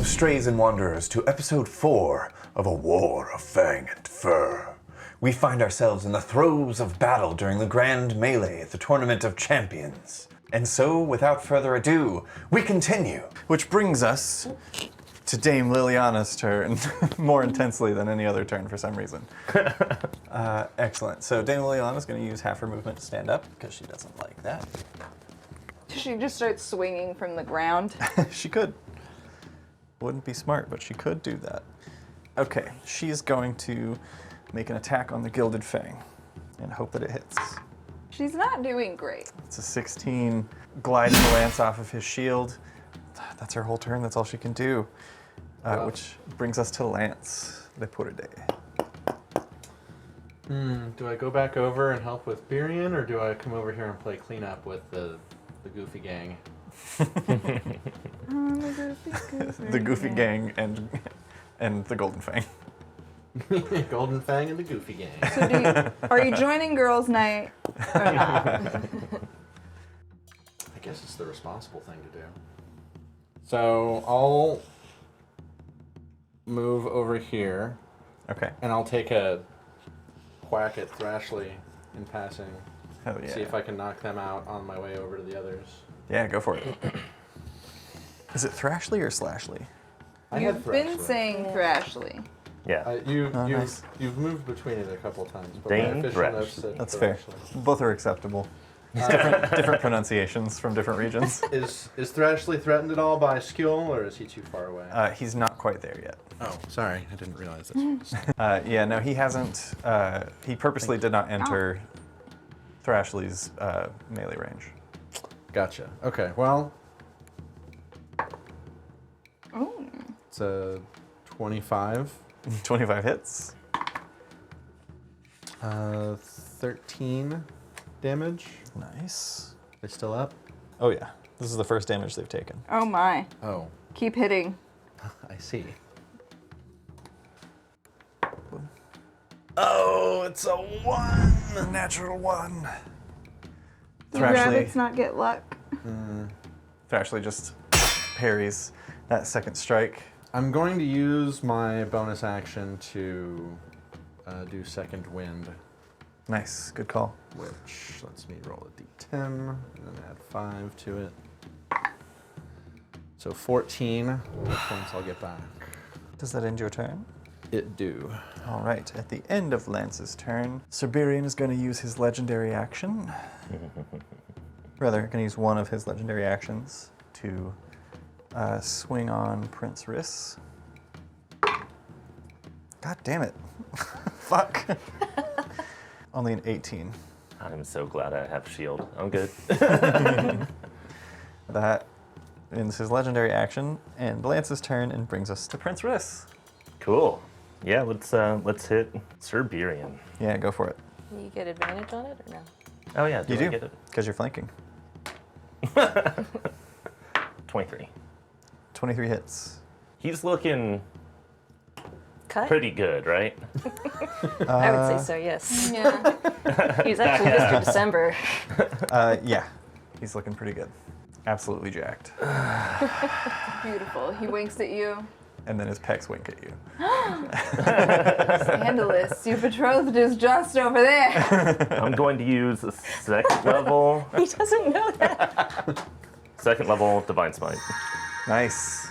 Welcome, strays and wanderers, to episode 4 of A War of Fang and Fur. We find ourselves in the throes of battle during the grand melee at the Tournament of Champions. And so, without further ado, we continue. Which brings us to Dame Liliana's turn, more intensely than any other turn for some reason. Excellent. So Dame Liliana's going to use half her movement to stand up, because she doesn't like that. She just starts swinging from the ground. She could. Wouldn't be smart, but she could do that. Okay, she's going to make an attack on the Gilded Fang and hope that it hits. She's not doing great. It's a 16, gliding the lance off of his shield. That's her whole turn, that's all she can do. Which brings us to Lance de Purde. Do I go back over and help with Birion, or do I come over here and play cleanup with the goofy gang? The Goofy Gang and the Golden Fang. Golden Fang and the Goofy Gang. So are you joining girls' night or not? I guess it's the responsible thing to do. So I'll move over here. Okay. And I'll take a whack at Thrashley in passing. Hell yeah. See if I can knock them out on my way over to the others. Yeah, go for it. Is it Thrashley or Slashley? You've been saying Thrashley. Yeah. You've moved between it a couple times. But Dane my official Thrash. notes said That's fair. Thrashley. Both are acceptable. Different pronunciations from different regions. Is Thrashley threatened at all by skill, or is he too far away? He's not quite there yet. Oh, sorry. I didn't realize this. Yeah, no, he hasn't. He purposely did not enter Thrashley's melee range. Gotcha. Okay, well, Oh. it's a 25. 25 hits. 13 damage. Nice. They still up? Oh yeah, this is the first damage they've taken. Oh my. Oh, Keep hitting. I see. Oh, it's a 1! A natural 1. You rabbits not get luck. Thrashley just parries that second strike. I'm going to use my bonus action to do second wind, Nice, good call. which lets me roll a d10 and then add 5 to it. So 14 points I'll get back. Does that end your turn? It do. All right, at the end of Lance's turn, Cerberian is going to use his legendary action. Rather, going to use one of his legendary actions to swing on Prince Riss. God damn it. Fuck. Only an 18. I'm so glad I have shield. I'm good. That ends his legendary action and Lance's turn and brings us to Prince Riss. Cool. Yeah, let's hit Cerberian. Yeah, go for it. You get advantage on it or no? Oh yeah, You I do, get it? because you're flanking. 23. 23 hits. He's looking Cut? pretty good, right? I would say so, yes. Yeah. He's actually Mr. December. Yeah, he's looking pretty good. Absolutely jacked. Beautiful. He winks at you. And then his pecs wink at you. Scandalous. Your betrothed is just over there. I'm going to use a second level He doesn't know that. Divine Smite. Nice.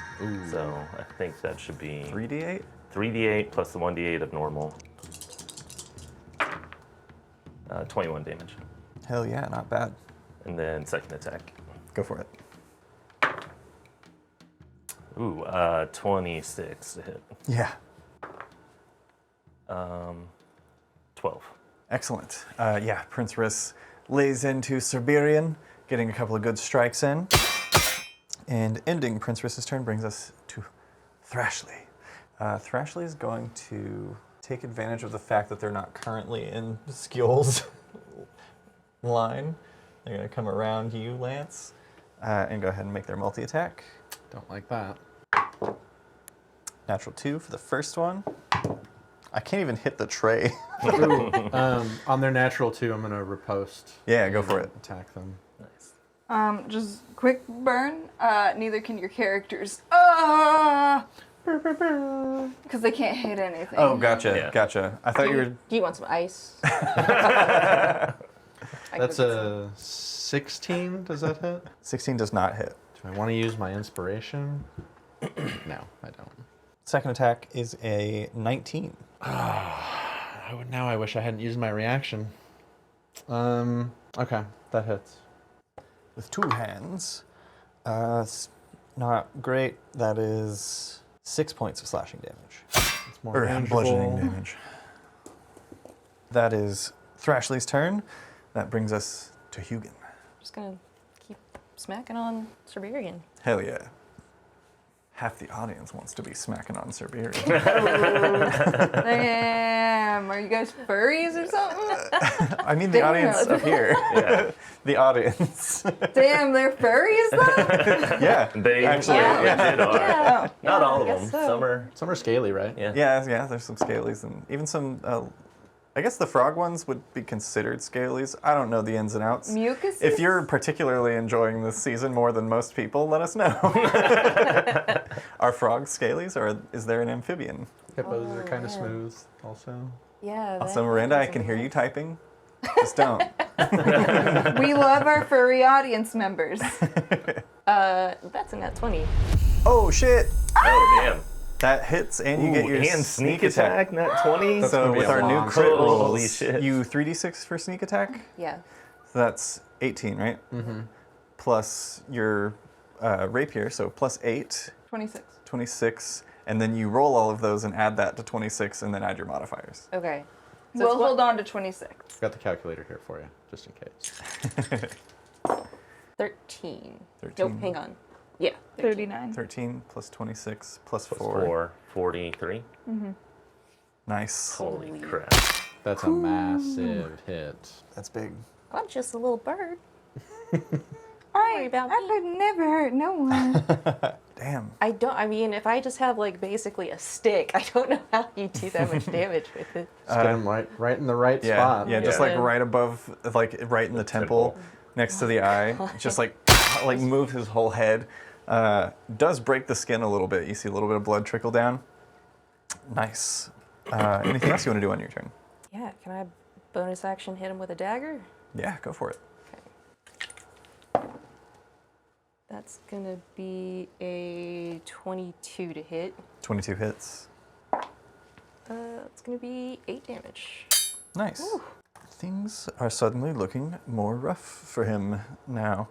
So I think that should be 3d8? 3d8 plus the 1d8 of normal. 21 damage. Hell yeah, not bad. And then second attack. Go for it. Ooh, 26 to hit. Yeah. 12. Excellent. Yeah, Prince Riss lays into Cerberian, getting a couple of good strikes in. And ending Prince Riss's turn brings us to Thrashley. Thrashley is going to take advantage of the fact that they're not currently in Skjol's line. They're going to come around you, Lance, and go ahead and make their multi-attack. Don't like that. Natural 2 for the first one. I can't even hit the tray. On their natural 2, I'm going to riposte. Yeah, go for it. Attack them. Nice. Just quick burn. Neither can your characters. Because they can't hit anything. Oh, gotcha, Yeah. gotcha. I thought you were. Do you want some ice? That's a 16. Does that hit? 16 does not hit. Do I want to use my inspiration? No, I don't. Second attack is a 19. Now I wish I hadn't used my reaction. Okay, that hits. With 2 hands. It's not great. That is 6 points of slashing damage. It's more Or manageable. bludgeoning damage. That is Thrashley's turn. That brings us to Hugin. Just gonna keep smacking on Siberian. Hell yeah. Half the audience wants to be smacking on Siberian. Damn, are you guys furries or something? I mean the Damn. audience up here. Yeah. The audience. Damn, they're furries though? Yeah. They Actually, legit are. Yeah. Not all of I guess them. so. Some are. Some are scaly, right? Yeah. Yeah, there's some scalies and even some, I guess the frog ones would be considered scalies. I don't know the ins and outs. Mucus? If you're particularly enjoying this season more than most people, let us know. Are frogs scalies or is there an amphibian? Hippos are kind of man. smooth, also. Yeah. Also, Miranda, I can hear you typing. Just don't. We love our furry audience members. That's a nat 20. Oh, shit! Oh, damn. That hits and you get your and sneak attack, not 20. That's So gonna be with a our new long crit Holy rolls, shit. you 3d6 for sneak attack? Yeah. So that's 18, right? Mm-hmm. Plus your rapier, so plus 8, 26. 26, and then you roll all of those and add that to 26 and then add your modifiers. Okay. So We'll it's what- hold on to 26. I've got the calculator here for you, just in case. 13. 13. Nope, hang on. Yeah. 39. 13 plus 26 plus Plus 4. 4, 43. Nice. Holy crap. That's a massive hit. That's big. I'm just a little bird. I about me. could never hurt no one. Damn. I mean, if I just have like basically a stick, I don't know how you do that much damage with it. Just get him right in the right Yeah, spot. yeah, just Yeah. like right above, like right in the temple, next to the eye. Just like move his whole head. Does break the skin a little bit. You see a little bit of blood trickle down. Nice. Anything else you want to do on your turn? Yeah, can I bonus action hit him with a dagger? Yeah, go for it. That's gonna be a 22 to hit. 22 hits. It's gonna be 8 damage. Nice. Things are suddenly looking more rough for him now.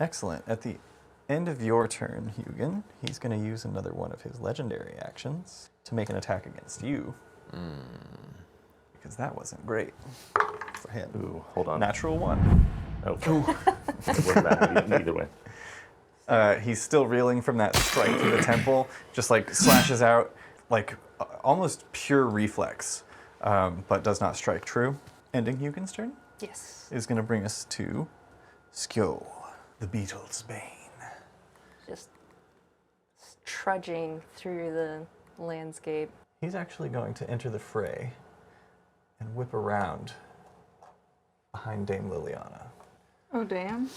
Excellent. At the end of your turn, Hugin, he's going to use another one of his legendary actions to make an attack against you. Because that wasn't great for him. Ooh, hold on. Natural 1. Oh. It wouldn't matter either way. He's still reeling from that strike to the temple, just like slashes out, like almost pure reflex, but does not strike true. Ending Hugin's turn Yes. is going to bring us to Skyo, the beetle's bane. Just trudging through the landscape. He's actually going to enter the fray and whip around behind Dame Liliana. Oh, damn.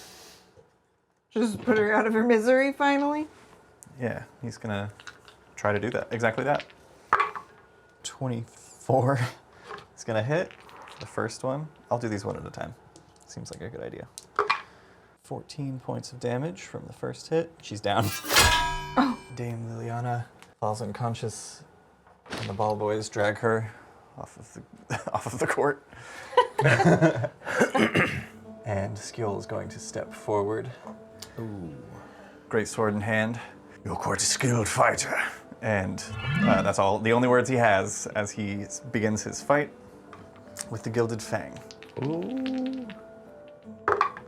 Just put her out of her misery, finally? Yeah, he's going to try to do that. Exactly that. 24 is going to hit the first one. I'll do these one at a time. Seems like a good idea. 14 points of damage from the first hit. She's down. Oh. Dame Liliana falls unconscious, and the ball boys drag her off of the court. And Skjol is going to step forward. Ooh. Great sword in hand. You're quite a skilled fighter. And that's all. The only words he has as he begins his fight with the Gilded Fang. Ooh.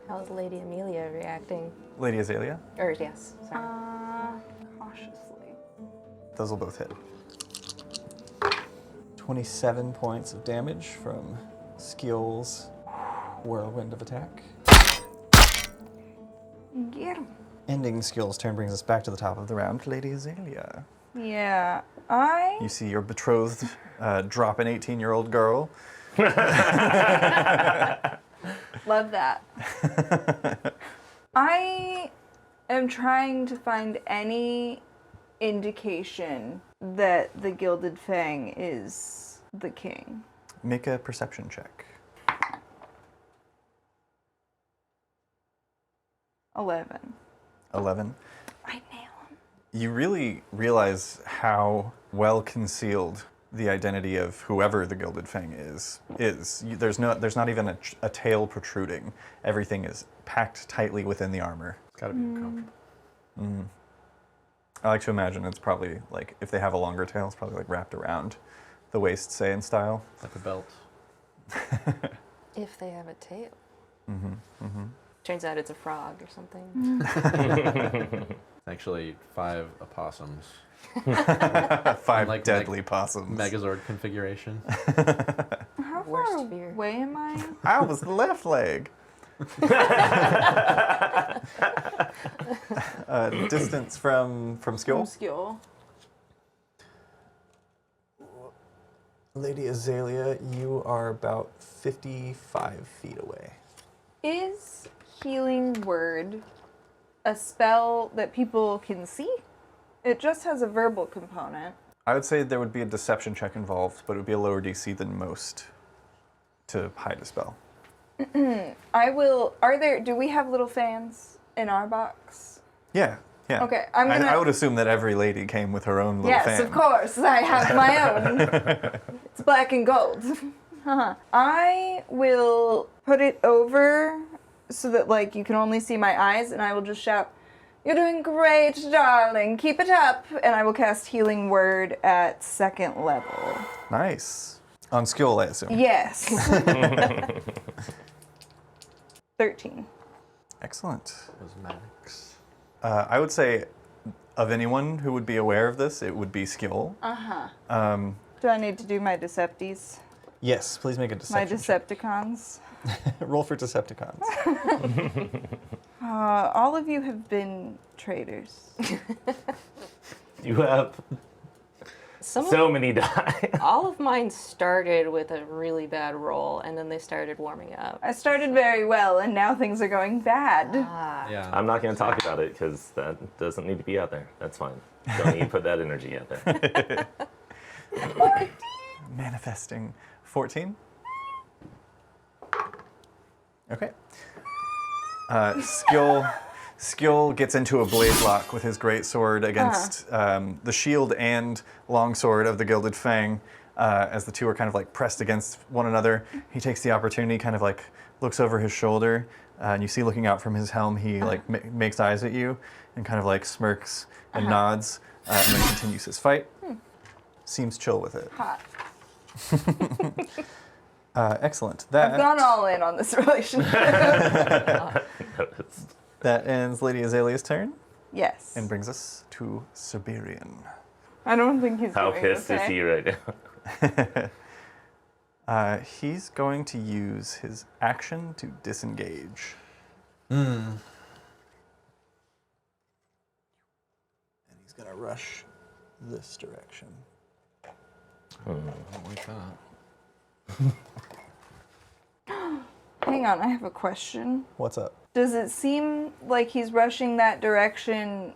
How's Lady Amelia reacting? Lady Azalea, Or yes, sorry. Cautiously. those will both hit. 27 points of damage from Skjol's whirlwind of attack. Get him. Ending Skjol's turn brings us back to the top of the round. Lady Azalea. Yeah, You see your betrothed drop an 18-year-old girl. love that. I am trying to find any indication that the Gilded Fang is the king. Make a perception check. 11. 11. I nail him. You really realize how well concealed the identity of whoever the Gilded Fang is. There's not even a tail protruding. Everything is packed tightly within the armor. It's gotta be uncomfortable. I like to imagine it's probably like, if they have a longer tail, it's probably like wrapped around the waist, say, in style. Like a belt. If they have a tail. Turns out it's a frog or something. Actually, 5 opossums. 5 Like deadly possums. Megazord configuration. How Worst far fear. away am I? I was the left leg. Distance from skill. Skill. Lady Azalea, you are about 55 feet away. Is Healing Word a spell that people can see? It just has a verbal component. I would say there would be a deception check involved, but it would be a lower DC than most to hide a spell. Do we have little fans in our box? Yeah. Okay, I'm gonna... I would assume that every lady came with her own little fan. Yes, of course. I have my own. It's black and gold. I will put it over so that, like, you can only see my eyes, and I will just shout, "You're doing great, darling. Keep it up." And I will cast Healing Word at 2nd level. Nice. On skill, I assume. Yes. 13. Excellent. Cosmetics. I would say, of anyone who would be aware of this, it would be skill. Do I need to do my Decepties? Yes, please make a My deception check. Decepticons? Roll for Decepticons. All of you have been traitors. You have so many die. All of mine started with a really bad roll, and then they started warming up. I started very well, and now things are going bad. Yeah. I'm not going to talk about it because that doesn't need to be out there. That's fine. Don't need to put that energy out there. Manifesting 14. Okay. Skill gets into a blade lock with his great sword against the shield and longsword of the Gilded Fang. As the two are kind of like pressed against one another, he takes the opportunity, kind of like looks over his shoulder, and you see looking out from his helm, he like makes eyes at you and kind of like smirks and nods, and then continues his fight. Seems chill with it. Hot. Excellent. I've gone all in on this relationship. That ends Lady Azalea's turn Yes. and brings us to Siberian. I don't think he's How doing pissed okay. is he right now? He's going to use his action to disengage. And he's going to rush this direction. I don't like that. Hang on, I have a question. What's up? Does it seem like he's rushing that direction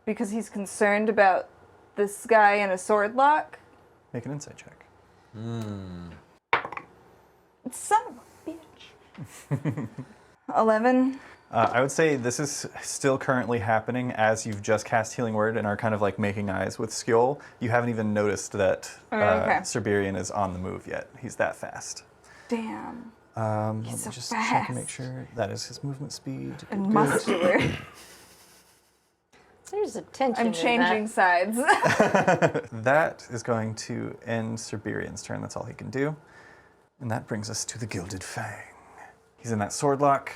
because he's concerned about this guy in a sword lock? Make an insight check. Son of a bitch. 11. I would say this is still currently happening as you've just cast Healing Word and are kind of like making eyes with skill. You haven't even noticed that Okay. Siberian is on the move yet. He's that fast. Damn. Let me so just check and make fast. sure that is his movement speed. And Good. muscular. There's a tension I'm in changing sides. That is going to end Siberian's turn. That's all he can do. And that brings us to the Gilded Fang. He's in that sword lock.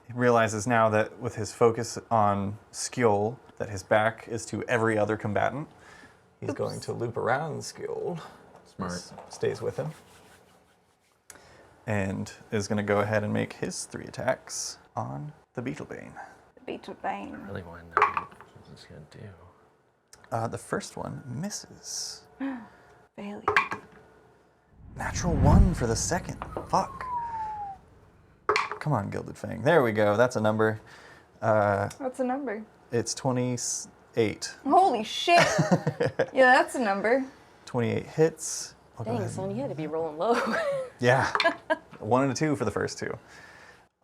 He realizes now that with his focus on skill, that his back is to every other combatant. He's going to loop around skill. Smart. Stays with him. And is going to go ahead and make his 3 attacks on the Beetlebane. Beetle Bane. I really want to know what he's going to do. The first one misses. Failure. Natural 1 for the second. Fuck. Come on, Gilded Fang. There we go. That's a number. What's the number? It's 28. Holy shit! Yeah, that's a number. 28 hits. I'll go Dang, ahead. son, you had to be rolling low. Yeah. 1 and a 2 for the first two.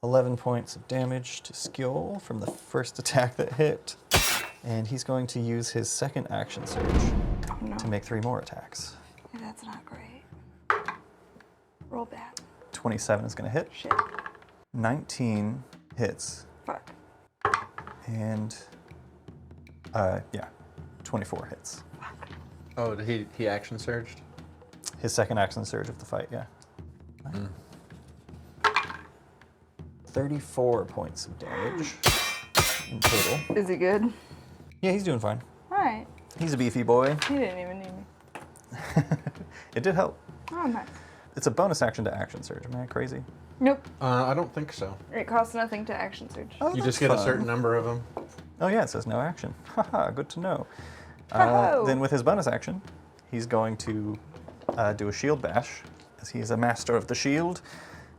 11 points of damage to Skjol from the first attack that hit. And he's going to use his second action surge Oh no. to make 3 more attacks. Yeah, that's not great. Roll bad. 27 is going to hit. Shit. 19 hits. Fuck. And, 24 hits. Oh, did he action surged? His second action surge of the fight, yeah. 34 points of damage in total. Is he good? Yeah, he's doing fine. Alright. He's a beefy boy. He didn't even need me. It did help. Oh, nice. It's a bonus action to action surge. Am I crazy? Nope. I don't think so. It costs nothing to action surge. Oh, You that's just get a fun. certain number of them. Oh yeah, it says no action. Haha, good to know. Ho-ho. Then with his bonus action, he's going to do a shield bash, as he's a master of the shield.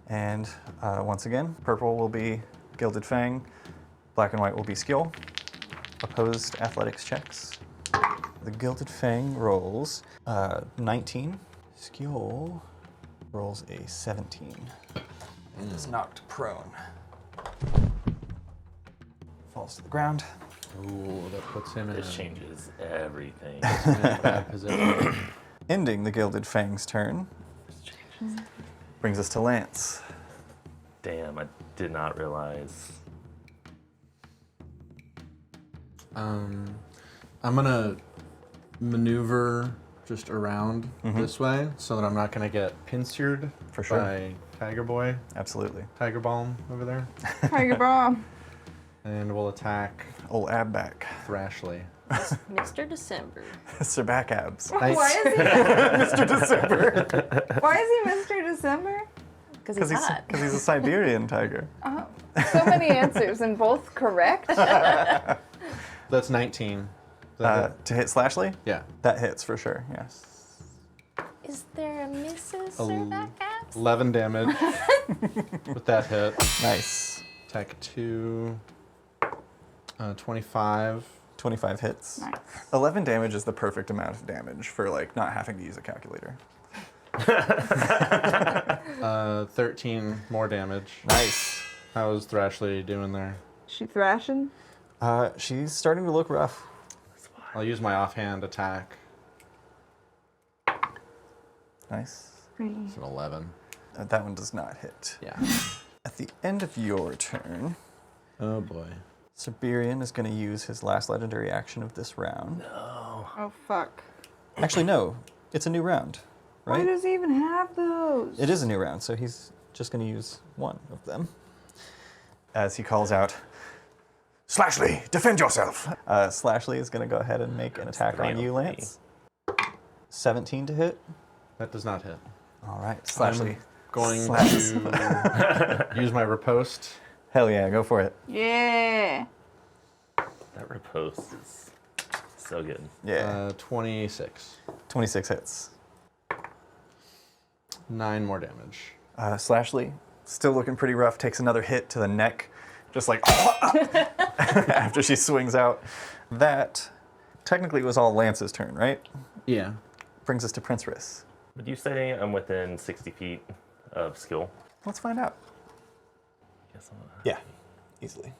And once again, purple will be Gilded Fang, black and white will be Skjol. Opposed athletics checks. The Gilded Fang rolls 19. Skjol rolls a 17. And is knocked prone. Falls to the ground. Ooh, that puts him in This a changes everything. bad position. Ending the Gilded Fang's turn. Brings us to Lance. Damn, I did not realize. I'm gonna maneuver just around this way so that I'm not gonna get pincered For sure. by Tiger Boy, Absolutely. Tiger Balm over there, Tiger Bomb. and we'll attack Old ab back. Thrashley. Mr. December. Sir back abs. Nice. Why is he? Mr. December. Why is he Mr. December? Because he's hot. Because he's a Siberian tiger. Oh, so many answers and both correct. That's 19. Is that it? To hit Slashley? Yeah. That hits for sure, yes. Is there a Mrs. Oh. Surback abs? 11 damage with that hit. Nice. Attack 2. 25. 25 hits. Nice. 11 damage is the perfect amount of damage for like not having to use a calculator. 13 more damage. Nice. How's Thrashley doing there? She thrashing? She's starting to look rough. I'll use my offhand attack. Nice. Pretty. It's an 11. That one does not hit. Yeah. At the end of your turn, Oh boy. Siberian is going to use his last legendary action of this round. Oh fuck. Actually, no. It's a new round, Why right? does he even have those? It is a new round, so he's just going to use one of them. As he calls out, Slashley, defend yourself! Slashley is going to go ahead and make an attack on you, Lance. 17 to hit. That does not hit. All right, Slashley. Going Slash. to use my riposte. Hell yeah, go for it. Yeah. That riposte is so good. Yeah, 26. 26 hits. 9 more damage. Slashley, still looking pretty rough, takes another hit to the neck, just like after she swings out. That technically was all Lance's turn, right? Yeah. Brings us to Prince Riss. Would you say I'm within 60 feet of skill? Let's find out. Guess I'm not. Yeah, easily.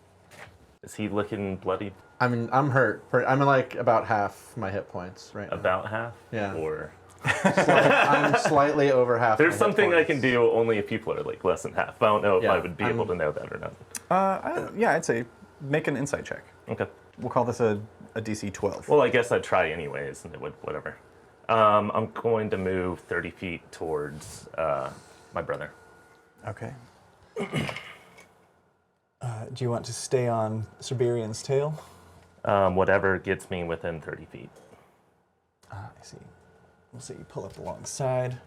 Is he looking bloody? I mean, I'm hurt. I'm like about half my hit points right now. About half? Yeah. Or I'm slightly over half. there's my hit something I points. can do only if people are like less than half. I don't know if Yeah, I would be able to know that or not. Yeah, I'd say make an insight check. Okay. We'll call this a DC 12. Well, I guess I'd try anyways, and it would whatever. I'm going to move 30 feet towards my brother. Okay. Do you want to stay on Siberian's tail? Whatever gets me within 30 feet. I see. We'll say you pull up alongside.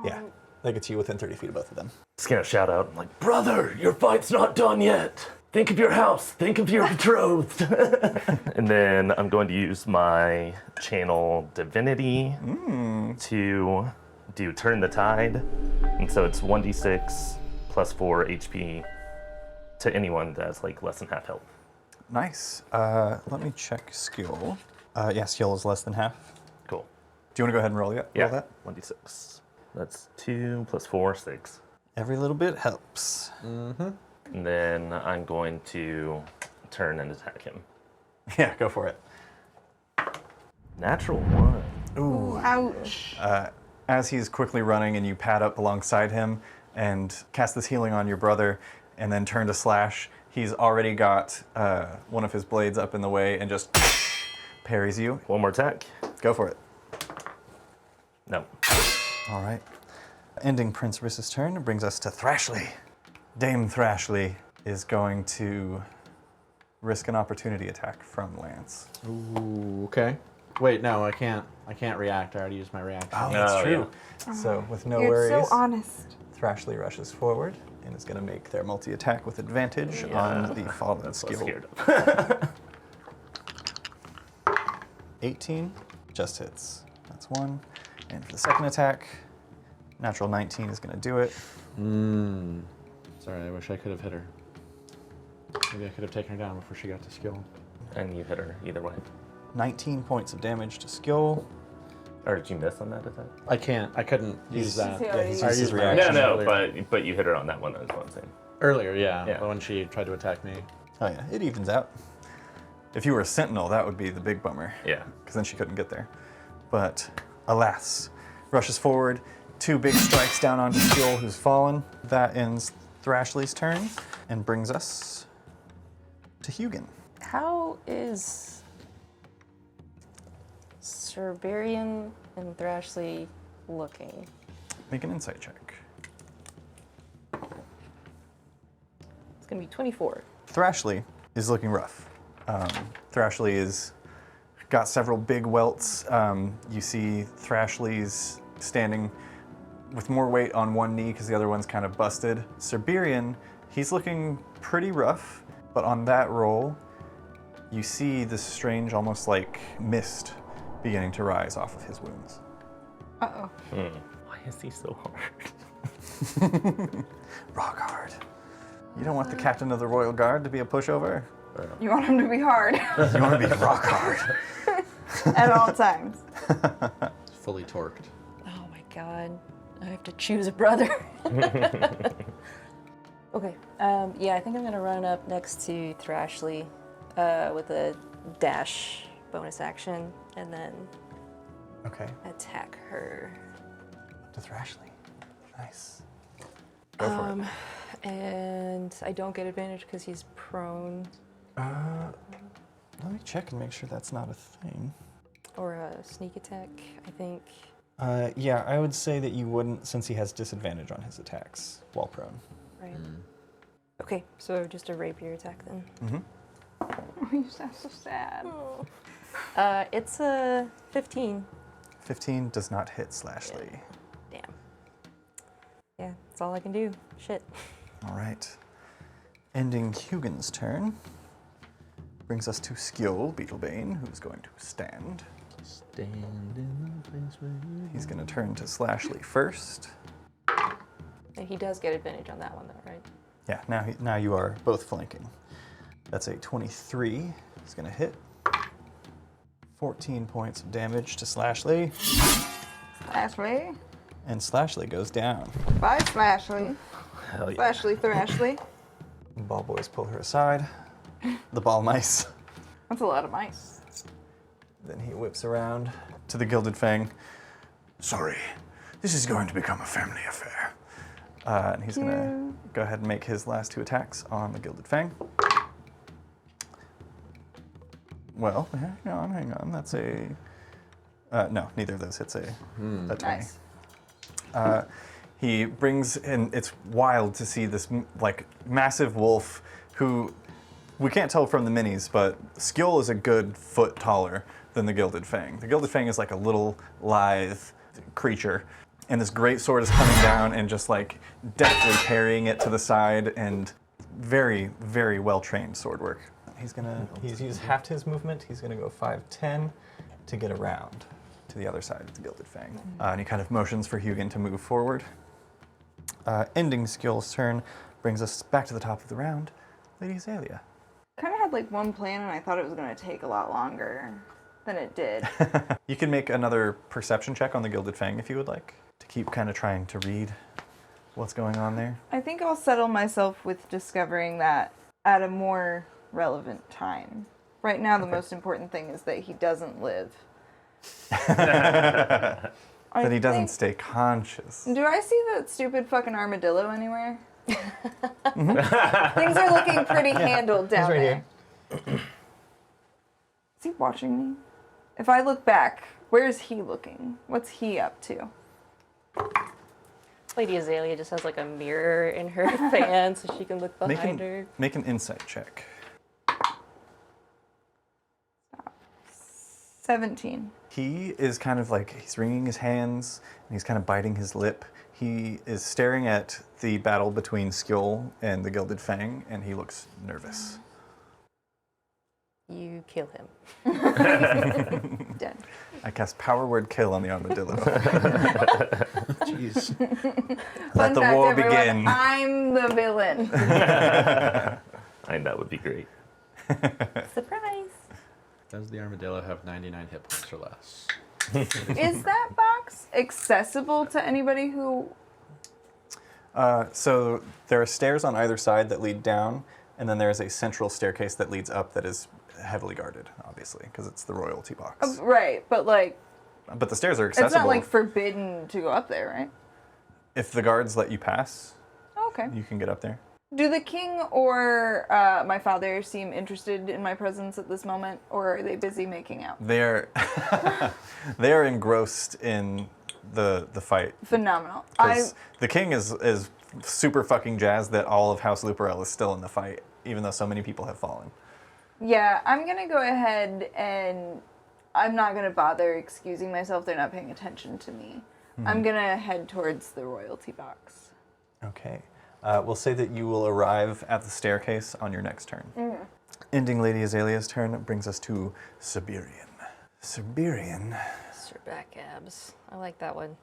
Yeah, that gets you within 30 feet of both of them. Just gonna shout out, I'm like, brother, your fight's not done yet. Think of your house. Think of your betrothed. And then I'm going to use my channel divinity to do turn the tide. And so it's 1d6 plus 4 HP to anyone that's like less than half health. Nice. Let me check skill. Yeah, skill is less than half. Cool. Do you want to go ahead and roll Yeah. that? 1d6. That's 2 plus 4, 6. Every little bit helps. And then I'm going to turn and attack him. Yeah, go for it. Natural 1. Ooh, ouch. As he's quickly running and you pad up alongside him and cast this healing on your brother and then turn to slash, he's already got one of his blades up in the way and just parries you. One more attack. Go for it. No. All right. Ending Prince Riss's turn brings us to Thrashley. Dame Thrashley is going to risk an opportunity attack from Lance. Ooh, okay. Wait, no, I can't. I can't react. I already used my reaction. Oh, that's Oh, true. So with no You're worries, so honest. Thrashley rushes forward and is going to make their multi-attack with advantage on the fallen That's what I was skill. scared of. 18 just hits. That's one. And for the second attack, natural 19 is going to do it. Sorry, I wish I could have hit her. Maybe I could have taken her down before she got to skill. And you hit her either way. 19 points of damage to skill. Or did you miss on that attack? I can't. I couldn't use that. Yeah, he's used I his used my reaction. No, earlier. but you hit her on that one, is what I'm saying. Earlier, yeah. Yeah. But when she tried to attack me. Oh yeah, it evens out. If you were a sentinel, that would be the big bummer. Yeah. Because then she couldn't get there. But alas, rushes forward, 2 big strikes down onto Skill, who's fallen. That ends Thrashley's turn and brings us to Hugin. How is Cerberian and Thrashley looking? Make an insight check. It's gonna be 24. Thrashley is looking rough. Thrashley is got several big welts. You see Thrashley's standing with more weight on one knee because the other one's kind of busted. Cerberian, he's looking pretty rough, but on that roll, you see this strange, almost like mist beginning to rise off of his wounds. Uh-oh. Why is he so hard? Rock hard. You don't want the captain of the Royal Guard to be a pushover. You want him to be hard You want to be rock hard. at all times. Fully torqued. Oh my god. I have to choose a brother. Okay. Yeah, I think I'm gonna run up next to Thrashley with a dash bonus action and then Okay, attack her. to Thrashley. Nice. Go for it. And I don't get advantage because he's prone Let me check and make sure that's not a thing. or a sneak attack, I think. Yeah, I would say that you wouldn't since he has disadvantage on his attacks while prone. Right. Okay, so just a rapier attack then. Oh, you sound so sad. It's a 15. 15 does not hit Slashley. Damn. Yeah, that's all I can do. Shit. All right. Ending Hugin's turn brings us to Skill Beetlebane, who's going to stand. Stand in the place where you... He's going to turn to Slashley first. And he does get advantage on that one though, right? Yeah, now you are both flanking. That's a 23. He's going to hit. 14 points of damage to Slashley, Ashley. and Slashley goes down. Bye, Slashley. Hell yeah. Slashley, Thrashley. Ball boys pull her aside. The ball mice. That's a lot of mice. Then he whips around to the Gilded Fang. Sorry, this is going to become a family affair. And he's going to go ahead and make his last 2 attacks on the Gilded Fang. Well, hang on. That's a... no, neither of those hits a 20. Nice. He brings in, it's wild to see this like massive wolf who, we can't tell from the minis, but Skill is a good foot taller than the Gilded Fang. The Gilded Fang is like a little lithe creature, and this great sword is coming down and just like deftly parrying it to the side, and very, very well-trained sword work. He's used half his movement. He's gonna go 5'10" to get around to the other side of the Gilded Fang. And he kind of motions for Hugin to move forward. Ending Skill's turn brings us back to the top of the round. Lady Azalea. Kind of had like one plan and I thought it was going to take a lot longer than it did. You can make another perception check on the Gilded Fang if you would like, to keep kind of trying to read what's going on there. I think I'll settle myself with discovering that at a more relevant time. Right now, the most important thing is that he doesn't live. That he doesn't stay conscious. Do I see that stupid fucking armadillo anywhere? Things are looking pretty handled down right there. Is he watching me? If I look back, where is he looking? What's he up to? Lady Azalea just has like a mirror in her fan so she can look behind her. Make an insight check. 17. He is kind of like, he's wringing his hands, and he's kind of biting his lip. He is staring at the battle between Skjold and the Gilded Fang, and he looks nervous. You kill him. Dead. I cast Power Word Kill on the armadillo. Jeez. Let the fact, war everyone, begin. I'm the villain. And that would be great. Surprise! Does the armadillo have 99 hit points or less? Is that box accessible to anybody who... So there are stairs on either side that lead down, and then there is a central staircase that leads up that is heavily guarded, obviously, because it's the royalty box. Right, but like, But the stairs are accessible. it's not like forbidden to go up there, right? If the guards let you pass, Okay. you can get up there. Do the king or my father seem interested in my presence at this moment, or are they busy making out? They're they are engrossed in the fight. Phenomenal. 'Cause the king is super fucking jazzed that all of House Luperel is still in the fight, even though so many people have fallen. Yeah, I'm gonna go ahead and I'm not gonna bother excusing myself. They're not paying attention to me. I'm gonna head towards the royalty box. Okay. We'll say that you will arrive at the staircase on your next turn. Ending Lady Azalea's turn brings us to Siberian. Siberian, Sir Back Abs. I like that one.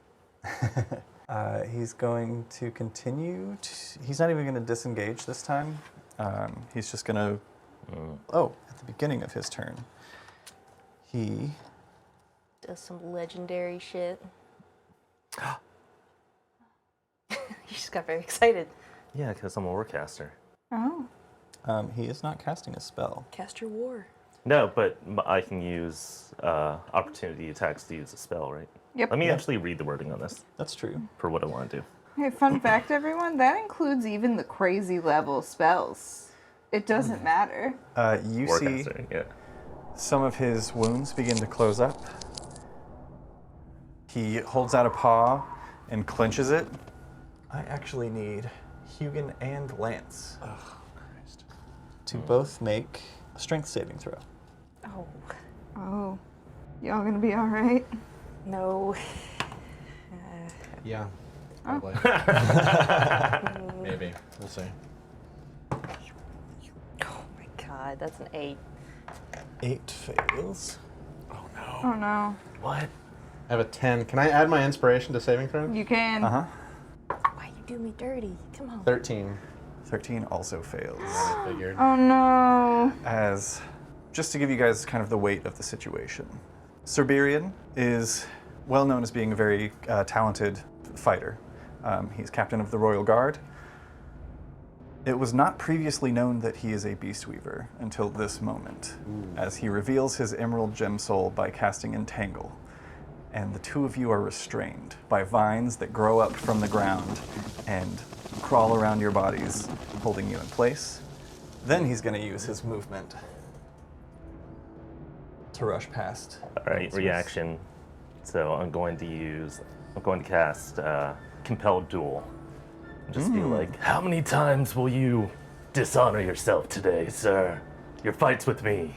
he's going to continue. He's not even going to disengage this time. He's just going to... Oh, at the beginning of his turn, he... Does some legendary shit. You just got very excited. Yeah, because I'm a warcaster. Oh. He is not casting a spell. Cast your war. No, but I can use opportunity attacks to use a spell, right? Yep. Let me actually read the wording on this That's true. for what I want to do. Hey, fun fact, everyone, that includes even the crazy level spells. It doesn't matter. You see Warcaster, yeah. some of his wounds begin to close up. He holds out a paw and clenches it. I actually need Hugin and Lance to both make a strength saving throw. Oh, Oh. Y'all gonna be alright? no. Yeah. Probably. Maybe. We'll see. Oh my god, that's an 8. 8 fails. Oh no. What? I have a 10. Can I add my inspiration to saving throws? You can. Uh-huh. Why you do me dirty? Come on. 13. 13 also fails. I figured. Oh no. As, just to give you guys kind of the weight of the situation, Siberian is well known as being a very talented fighter. He's captain of the Royal Guard. It was not previously known that he is a beast weaver until this moment, as he reveals his emerald gem soul by casting Entangle. And the two of you are restrained by vines that grow up from the ground and crawl around your bodies, holding you in place. Then he's going to use his movement to rush past. All right, reaction. So I'm going to cast Compelled Duel. Just be like, how many times will you dishonor yourself today, sir? Your fight's with me.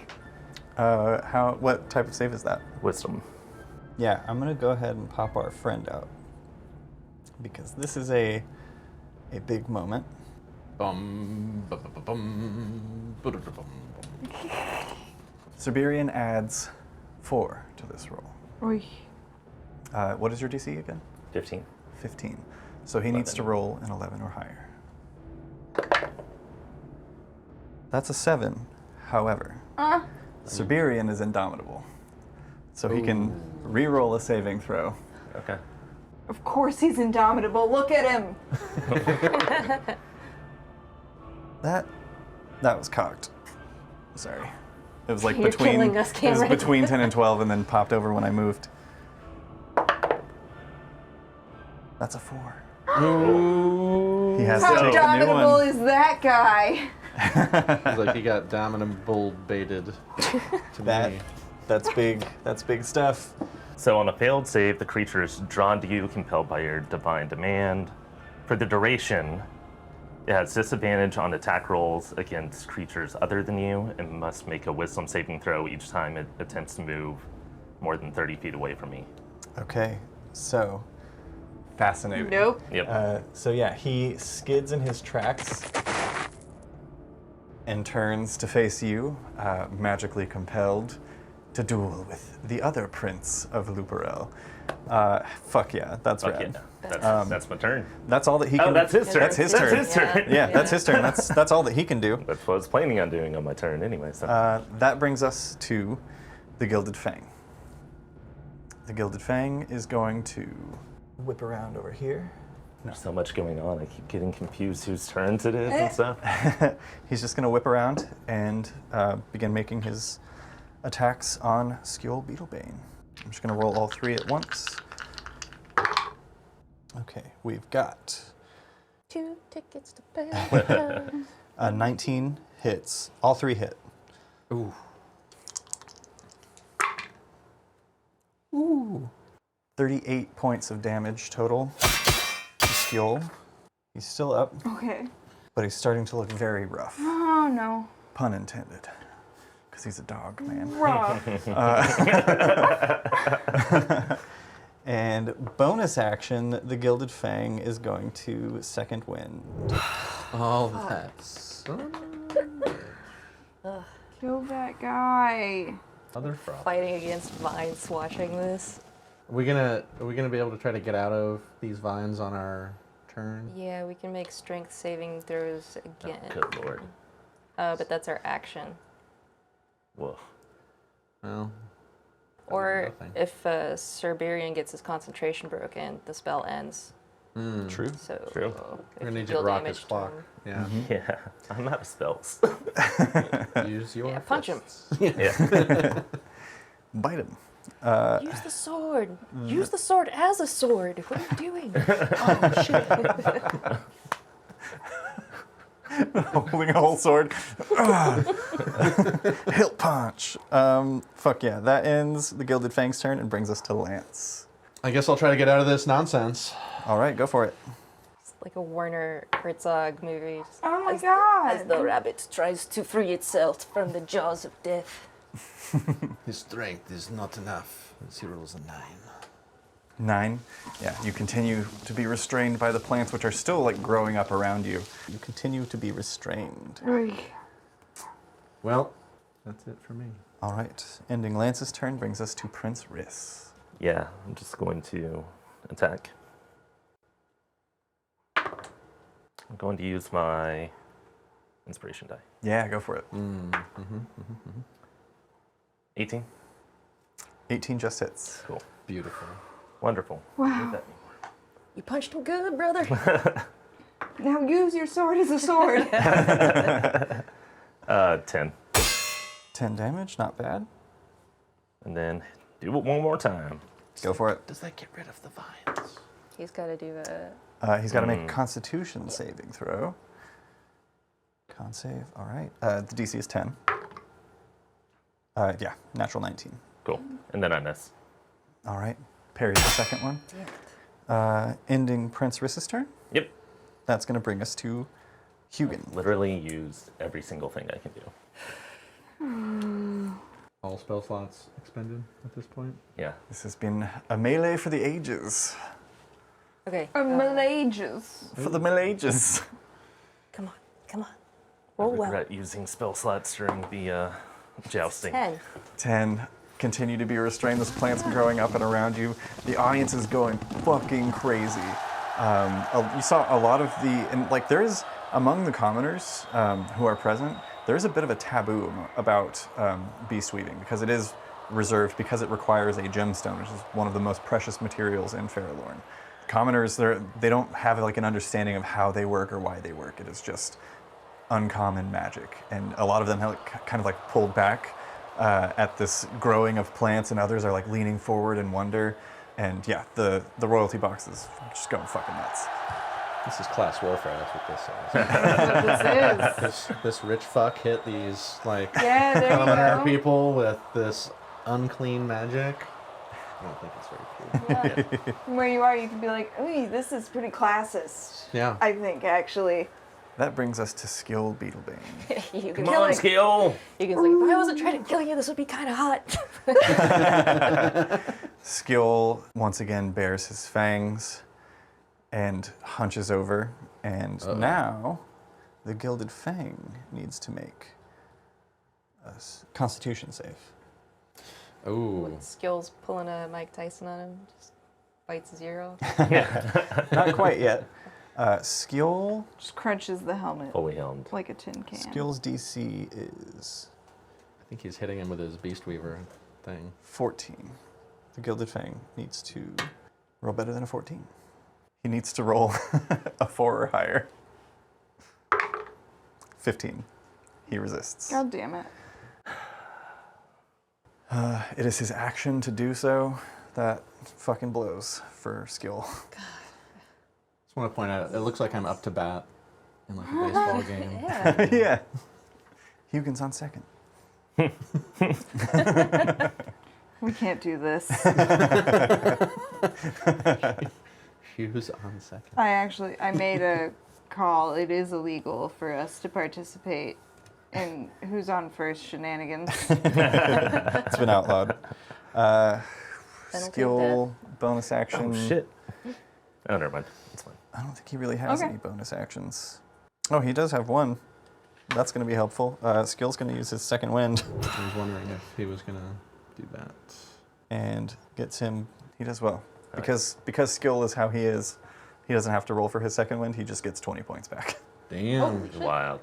What type of save is that? Wisdom. Yeah, I'm gonna go ahead and pop our friend out because this is a big moment. Bum, bu- bu- bu- bum, bu- du- du- bum, bum. Siberian adds 4 to this roll. Oy. What is your DC again? 15. 15. So he needs to roll an 11 or higher. That's a 7. However, Siberian is indomitable. So he can re-roll a saving throw. Okay. Of course he's indomitable. Look at him. That was cocked. Sorry. It was like You're killing us, it was Cameron. between 10 and 12 and then popped over when I moved. That's a 4. He has to How take a new indomitable one. is that guy? He's like, he got dominable baited to me. That's big. That's big stuff. So on a failed save, the creature is drawn to you, compelled by your divine demand. For the duration, it has disadvantage on attack rolls against creatures other than you and must make a wisdom saving throw each time it attempts to move more than 30 feet away from me. Okay, so fascinating. Nope. Yep. So yeah, he skids in his tracks and turns to face you, magically compelled to duel with the other prince of Luperel. Fuck yeah, that's Fuck rad. yeah. That's my turn. That's all that he can. Oh, that's his turn. That's his turn. That's his turn. Yeah, that's his turn. That's all that he can do. That's what I was planning on doing on my turn anyway. So. That brings us to the Gilded Fang. The Gilded Fang is going to whip around over here. There's so much going on. I keep getting confused whose turns it is and stuff. He's just going to whip around and begin making his attacks on Skjol Beetlebane. I'm just going to roll all 3 at once. Okay, we've got 2 tickets to Bethlehem. 19 hits. All 3 hit. Ooh. Ooh. 38 points of damage total to Skjol. He's still up, Okay. but he's starting to look very rough. Oh no. Pun intended. Because he's a dog, man. Rough. And bonus action, the Gilded Fang is going to second wind. Oh, that's Kill that guy. other frog. Fighting against vines watching this. Are we gonna be able to try to get out of these vines on our turn? Yeah, we can make strength saving throws again. Good lord. But that's our action. Whoa. Well, Or nothing. if Cerberian gets his concentration broken, the spell ends. True. So True. if We're gonna need deal to rock damage his to clock. him- Yeah. Yeah, I'm out of spells. Use your Yeah, punch him. fists. Yeah. Bite him. Use the sword. Use the sword as a sword. What are you doing? Oh shit. Holding a whole sword. Hilt punch. Fuck yeah. That ends the Gilded Fang's turn and brings us to Lance. I guess I'll try to get out of this nonsense. All right, go for it. It's like a Werner Herzog movie. Oh my As god. the rabbit tries to free itself from the jaws of death. His strength is not enough. His rolls a 9. 9. Yeah, you continue to be restrained by the plants, which are still like growing up around you. You continue to be restrained. Well, that's it for me. All right, ending Lance's turn brings us to Prince Riss. Yeah, I'm just going to attack. I'm going to use my inspiration die. Yeah, go for it. 18. 18 just hits. Cool. Beautiful. Wonderful. Wow. You punched him good, brother. Now use your sword as a sword. 10. 10 damage, not bad. And then do it one more time. Go for it. Does that get rid of the vines? He's got to do a. He's got to make a Constitution saving throw. Con save. All right. The DC is 10. Yeah, natural 19. Cool. And then I miss. All right. Parry's the second one. Ending Prince Riss's turn. Yep. That's going to bring us to Hugin. Literally used every single thing I can do. All spell slots expended at this point. Yeah. This has been a melee for the ages. Okay. Malages. For the middle ages. Come on. Come on. I Roll well. regret using spell slots during the jousting. 10. 10. Continue to be restrained. This plant's growing up and around you. The audience is going fucking crazy. You saw a lot of and like there is among the commoners who are present, there is a bit of a taboo about beast weaving because it is reserved because it requires a gemstone, which is one of the most precious materials in Faerlorn. Commoners, they don't have like an understanding of how they work or why they work. It is just uncommon magic, and a lot of them have kind of like pulled back at this growing of plants, and others are like leaning forward in wonder. And yeah, the royalty box is just going fucking nuts. This is class warfare. That's what this is. That's what this is. This rich fuck hit these like Yeah, there you commoner go. people with this unclean magic. I don't think it's very cool. Yeah. From where you are, you can be like, ooh, this is pretty classist. Yeah. I think, actually. That brings us to Skill Beetlebane. You can Come kill on, him. Skill. You can like, if I wasn't trying to kill you, this would be kind of hot. Skill once again bares his fangs and hunches over, and now the Gilded Fang needs to make a Constitution save. Ooh. Skill's pulling a Mike Tyson on him, just bites his ear off. Not quite yet. Skill. Just crunches the helmet Fully helmed. like a tin can. Skill's DC is I think he's hitting him with his Beast Weaver thing. 14. The Gilded Fang needs to roll better than a 14. He needs to roll a 4 or higher. 15. He resists. God damn it. It is his action to do so. That fucking blows for Skill. Just want to point out, it looks like I'm up to bat in like a baseball game. Yeah. Yeah. Hugin's on second. We can't do this. Hughes on second. I made a call. It is illegal for us to participate in who's on first shenanigans. It's been outlawed. Penalty Skill, bonus action. Oh, shit. Oh, never mind. It's fine. I don't think he really has Okay. any bonus actions. Oh, he does have one. That's going to be helpful. Skill's going to use his second wind I was wondering if he was going to do that. and gets him. He does well. Because Skill is how he is, he doesn't have to roll for his second wind. He just gets 20 points back. Damn. Wild.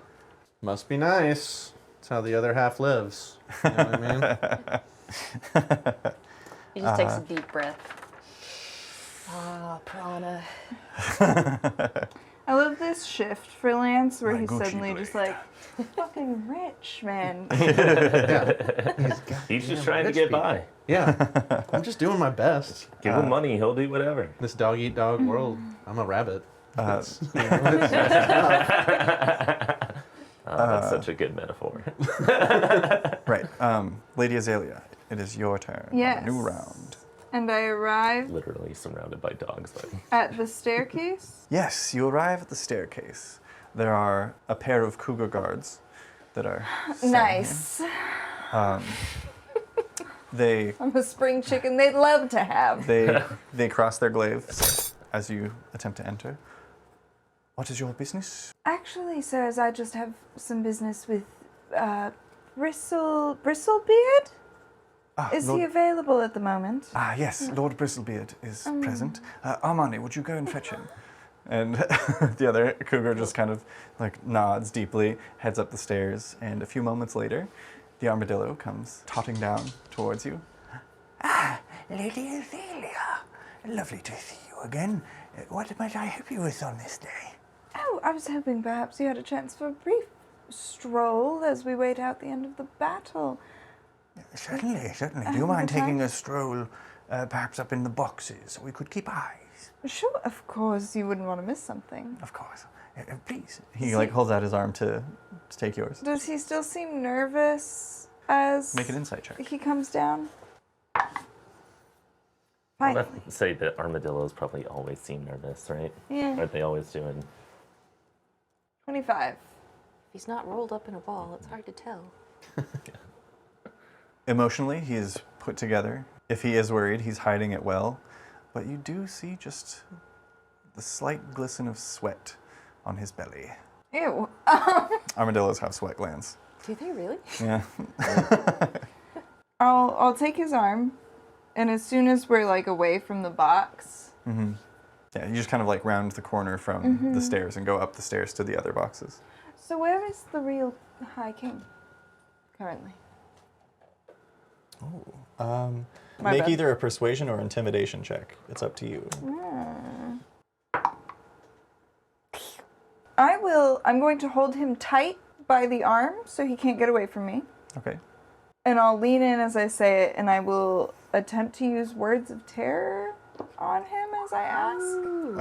Must be nice. That's how the other half lives. You know what I mean? He just takes a deep breath. Ah, prana. I love this shift for Lance where My he's Gucci suddenly just blade. like, fucking rich, man. He's just trying to get by. Yeah. I'm just doing my best. Give him money, he'll do whatever. This dog eat dog world. I'm a rabbit. That's such a good metaphor. Right. Lady Azalea, it is your turn. on Yes. a new round. And I arrive Literally surrounded by dogs. But at the staircase. Yes, you arrive at the staircase. There are a pair of cougar guards that are standing Nice. here. They I'm a spring chicken they'd love to have. they cross their glaives as you attempt to enter. What is your business? Actually, sirs, I just have some business with Bristlebeard. Is he available at the moment? Ah, yes, Lord Bristlebeard is present. Armani, would you go and fetch him? And the other cougar just kind of like nods deeply, heads up the stairs, and a few moments later, the armadillo comes trotting down towards you. Ah, Lady Azalea, lovely to see you again. What might I help you with on this day? Oh, I was hoping perhaps you had a chance for a brief stroll as we wait out the end of the battle. Certainly. Do you mind taking a stroll, perhaps up in the boxes? We could keep eyes. Sure, of course, you wouldn't want to miss something. Of course. Please. He like holds out his arm to take yours. Does he still seem nervous as Make an insight check. he comes down? I Fine. would say that armadillos probably always seem nervous, right? Yeah. Aren't they always doing? 25. If he's not rolled up in a ball, it's hard to tell. Emotionally, he is put together. If he is worried, he's hiding it well. But you do see just the slight glisten of sweat on his belly. Ew. Armadillos have sweat glands. Do they really? Yeah. I'll take his arm, and as soon as we're like away from the box, Yeah, you just kind of like round the corner from the stairs and go up the stairs to the other boxes. so where is the real the High King, currently. My Make bad. either a persuasion or intimidation check. It's up to you. I'm going to hold him tight by the arm so he can't get away from me. Okay. And I'll lean in as I say it, and I will attempt to use words of terror on him as I ask.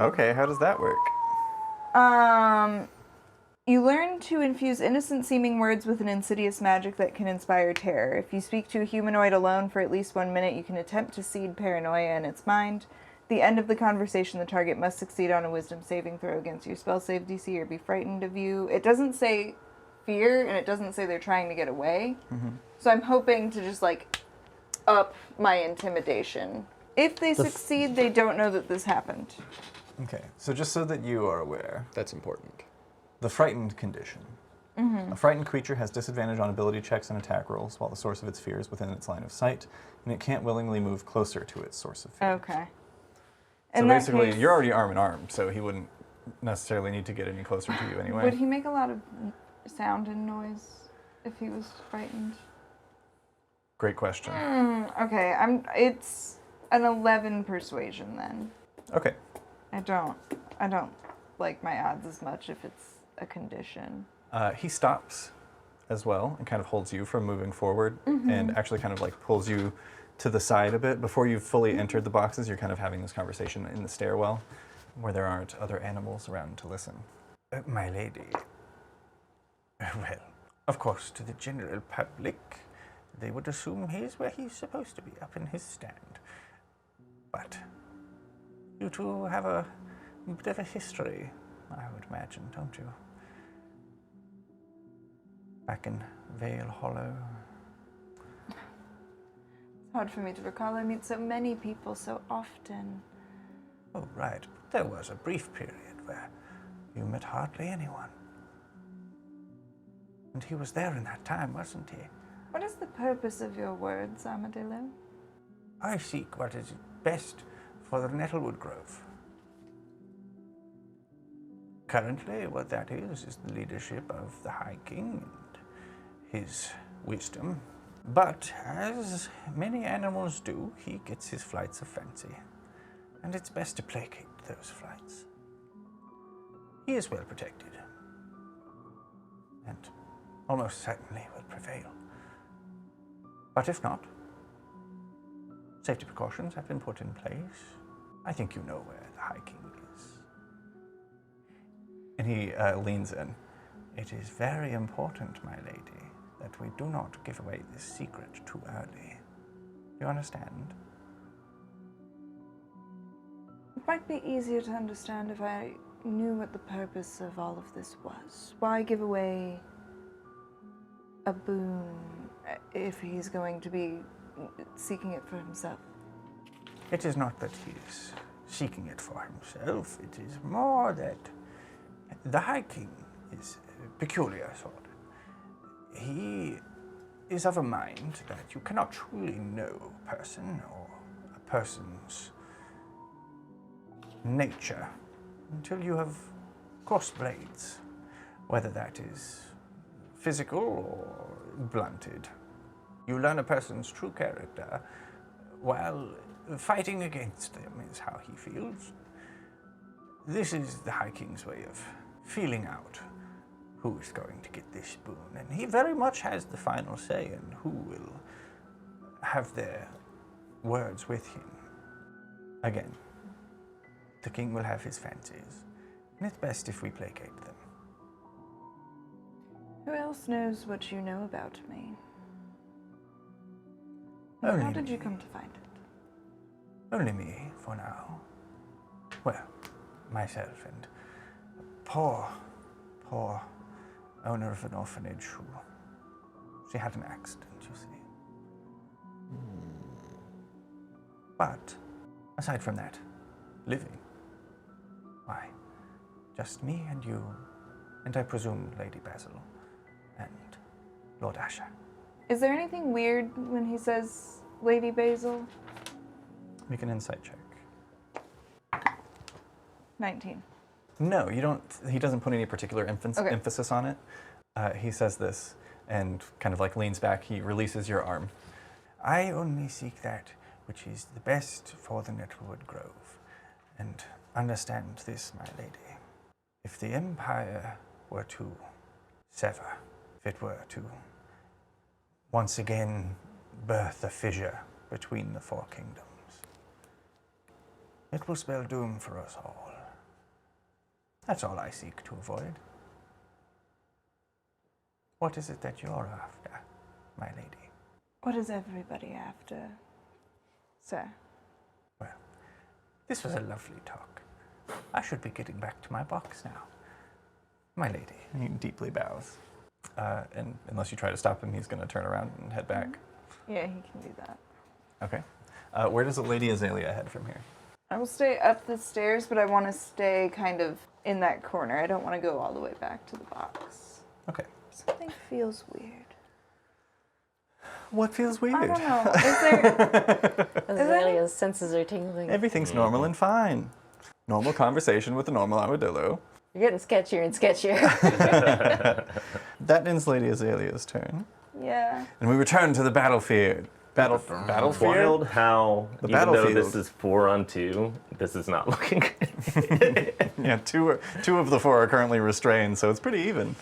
Okay, how does that work? You learn to infuse innocent-seeming words with an insidious magic that can inspire terror. If you speak to a humanoid alone for at least 1 minute, you can attempt to seed paranoia in its mind. At the end of the conversation, the target must succeed on a wisdom saving throw against your spell save DC or be frightened of you. It doesn't say fear, and it doesn't say they're trying to get away. So I'm hoping to just, like, up my intimidation. If they succeed, they don't know that this happened. Okay, so just so that you are aware, That's important. the frightened condition. A frightened creature has disadvantage on ability checks and attack rolls while the source of its fear is within its line of sight, and it can't willingly move closer to its source of fear. Okay. So In that basically, case, you're already arm in arm, so he wouldn't necessarily need to get any closer to you anyway. would he make a lot of sound and noise if he was frightened? Great question. Okay, it's an 11 persuasion then. Okay. I don't like my odds as much if it's a condition. He stops as well and kind of holds you from moving forward and actually kind of like pulls you to the side a bit. Before you've fully entered the boxes, you're kind of having this conversation in the stairwell where there aren't other animals around to listen. My lady, well, of course, to the general public, they would assume he's where he's supposed to be, up in his stand. But you two have a bit of a history, I would imagine, don't you? Back in Vale Hollow. It's hard for me to recall. I meet so many people so often. Oh, right. There was a brief period where you met hardly anyone. And he was there in that time, wasn't he? What is the purpose of your words, Armadillo? I seek what is best for the Nettlewood Grove. Currently, what that is the leadership of the High King and his wisdom. But, as many animals do, he gets his flights of fancy. And it's best to placate those flights. He is well protected. And almost certainly will prevail. But if not, safety precautions have been put in place. I think you know where the High King is. And he leans in. It is very important, my lady, that we do not give away this secret too early. Do you understand? It might be easier to understand if I knew what the purpose of all of this was. Why give away a boon if he's going to be seeking it for himself? It is not that he is seeking it for himself. It is more that the High King is a peculiar sort. He is of a mind that you cannot truly know a person or a person's nature until you have crossed blades, whether that is physical or blunted. You learn a person's true character while fighting against them is how he feels. This is the High King's way of feeling out who is going to get this boon, and he very much has the final say in who will have their words with him. Again, the king will have his fancies, and it's best if we placate them. Who else knows what you know about me? And Only how did you me. come to find it? Only me, for now. Well, myself and a poor owner of an orphanage who... She had an accident, you see. But, aside from that, living, why, just me and you, and I presume Lady Basil, and Lord Asher. Is there anything weird when he says Lady Basil? Make an insight check. 19. No, you don't. He doesn't put any particular Okay. emphasis on it. He says this and kind of like leans back. He releases your arm. I only seek that which is the best for the Netherwood Grove. And understand this, my lady. If the Empire were to sever, if it were to once again birth a fissure between the four kingdoms, it will spell doom for us all. That's all I seek to avoid. What is it that you're after, my lady? What is everybody after, sir? Well, this was a lovely talk. I should be getting back to my box now. My lady. He deeply bows. And unless you try to stop him, he's going to turn around and head back. Yeah, he can do that. Okay. Where does the Lady Azalea head from here? I will stay up the stairs, but I want to stay kind of in that corner. I don't want to go all the way back to the box. Okay. Something feels weird. What feels weird? I don't know. Is there... Azalea's senses are tingling. Everything's normal and fine. Normal conversation with a normal armadillo. You're getting sketchier and sketchier. That ends Lady Azalea's turn. Yeah. And we return to the battlefield. Battlefield? Wild how, The even though battlefield. this is 4-on-2, this is not looking good. Yeah, two of the four are currently restrained, so it's pretty even.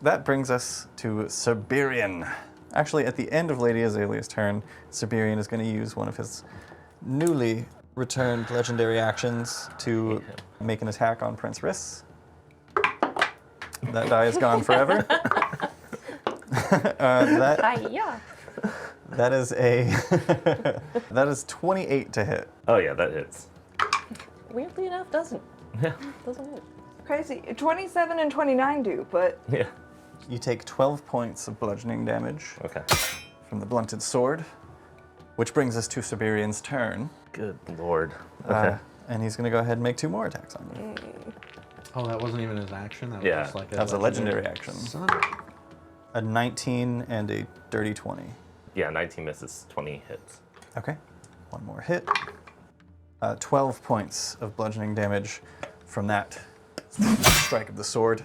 That brings us to Siberian. Actually, at the end of Lady Azalea's turn, Siberian is going to use one of his newly returned legendary actions to make an attack on Prince Riss. That die is gone forever. Hiya. That is that is 28 to hit. Oh yeah, that hits. Weirdly enough, doesn't. Yeah. Doesn't it? Crazy. 27 and 29 do, but Yeah. You take 12 points of bludgeoning damage Okay. from the blunted sword, which brings us to Siberian's turn. Good lord. Okay. And he's going to go ahead and make 2 more attacks on you. Oh, that wasn't even his action? That was Yeah. just like That was a legendary action. Son. A 19 and a dirty 20. Yeah, 19 misses, 20 hits. Okay, one more hit. 12 points of bludgeoning damage from that strike of the sword.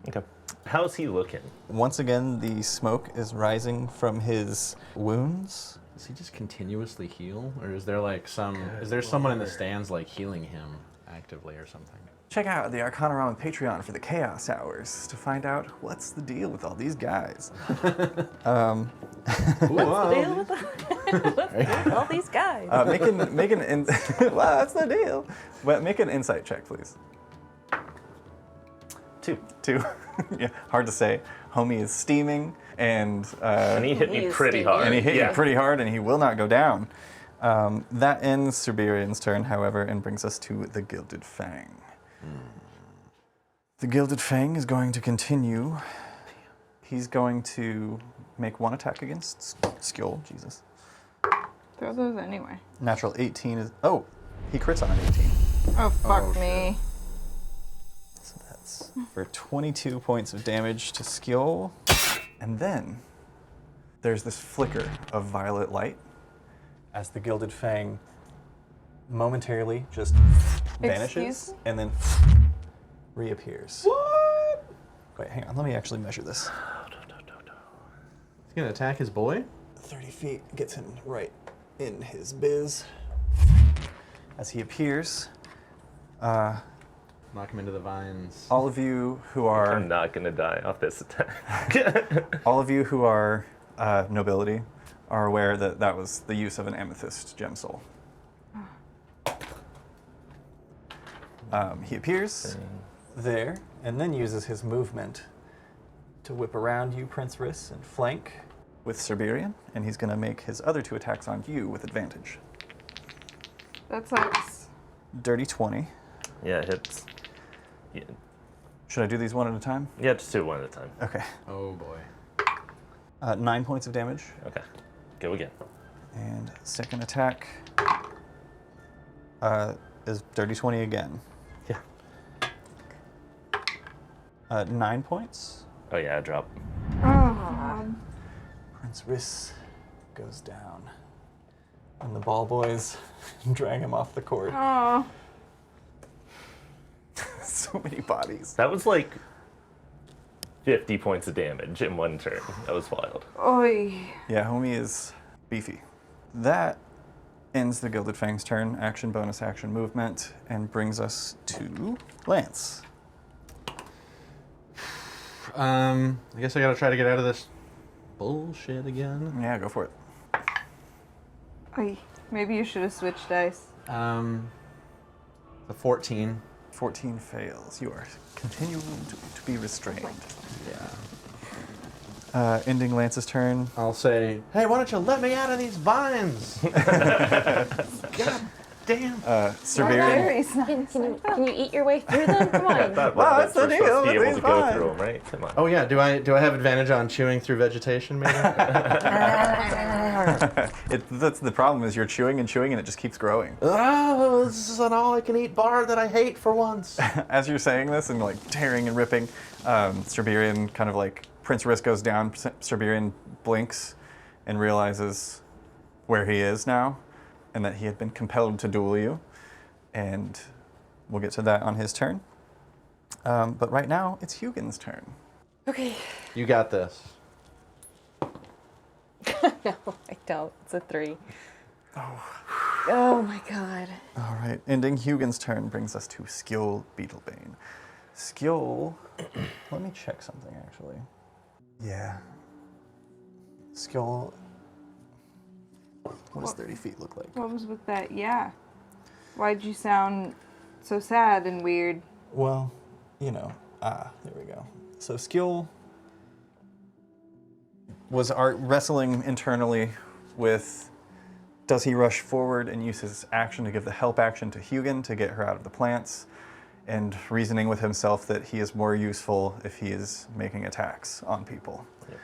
Okay. How's he looking? Once again, the smoke is rising from his wounds. Does he just continuously heal? Or is there like is there someone in the stands like healing him actively or something? Check out the Arcanarama Patreon for the Chaos Hours to find out what's the deal with all these guys. What's the deal with all these guys? Well, that's the deal. Well, make an insight check, please. 2. 2. Yeah, hard to say. Homie is steaming, and And he hit He me is pretty steaming. hard. and he hit yeah. you pretty hard, and he will not go down. That ends Siberian's turn, however, and brings us to the Gilded Fang. The Gilded Fang is going to continue. He's going to make 1 attack against Skjold. Jesus. throw those anyway. Natural 18 is... Oh, he crits on an 18. Oh, fuck me. So that's for 22 points of damage to Skjold. And then there's this flicker of violet light as the Gilded Fang momentarily just vanishes Excuse me? and then reappears. What? Wait, hang on. Let me actually measure this. He's gonna attack his boy? 30 feet gets him right in his biz. As he appears, Knock him into the vines. all of you who are I'm not gonna die off this attack. all of you who are nobility are aware that that was the use of an amethyst gem soul. He appears there and then uses his movement to whip around you, Prince Riss, and flank with Siberian, and he's going to make his other 2 attacks on you with advantage. That sucks. Dirty 20. Yeah, it hits. Yeah. Should I do these one at a time? Yeah, just do it one at a time. Okay. Oh boy. 9 points of damage. Okay. Go again. And second attack is dirty 20 again. Yeah. 9 points. Oh yeah, I drop. Oh, Prince Riss goes down. And the ball boys drag him off the court. oh. So many bodies. That was like 50 points of damage in one turn. That was wild. Oi. Yeah, homie is beefy. That ends the Gilded Fang's turn, action, bonus action, movement, and brings us to Lance. I guess I gotta try to get out of this bullshit again. Yeah, go for it. Oi. Maybe you should have switched dice. The 14. 14 fails. You are continuing to be restrained. Yeah. Ending Lance's turn. I'll say, hey, why don't you let me out of these vines? God damn. Siberian. Very nice. Can you eat your way through them? Come on. Wow, that's the We're supposed deal. to be able It's to go fine. through them, right? Come on. Oh yeah, do I have advantage on chewing through vegetation, maybe? That's the problem is you're chewing and chewing and it just keeps growing. Oh, this is an all-I-can-eat bar that I hate for once. As you're saying this and like tearing and ripping, Siberian kind of like Prince Risk goes down. Siberian blinks and realizes where he is now and that he had been compelled to duel you. And we'll get to that on his turn. But right now, it's Hugin's turn. Okay. You got this. No, I don't. It's a 3. Oh my god. All right, ending Hugin's turn brings us to Skill Beetlebane. Skill, let me check something actually. Yeah. Skill, what does 30 feet look like? What was with that? Yeah. Why'd you sound so sad and weird? Well, you know, there we go. So Skill was wrestling internally with, does he rush forward and use his action to give the help action to Hugin to get her out of the plants, and reasoning with himself that he is more useful if he is making attacks on people. Yep.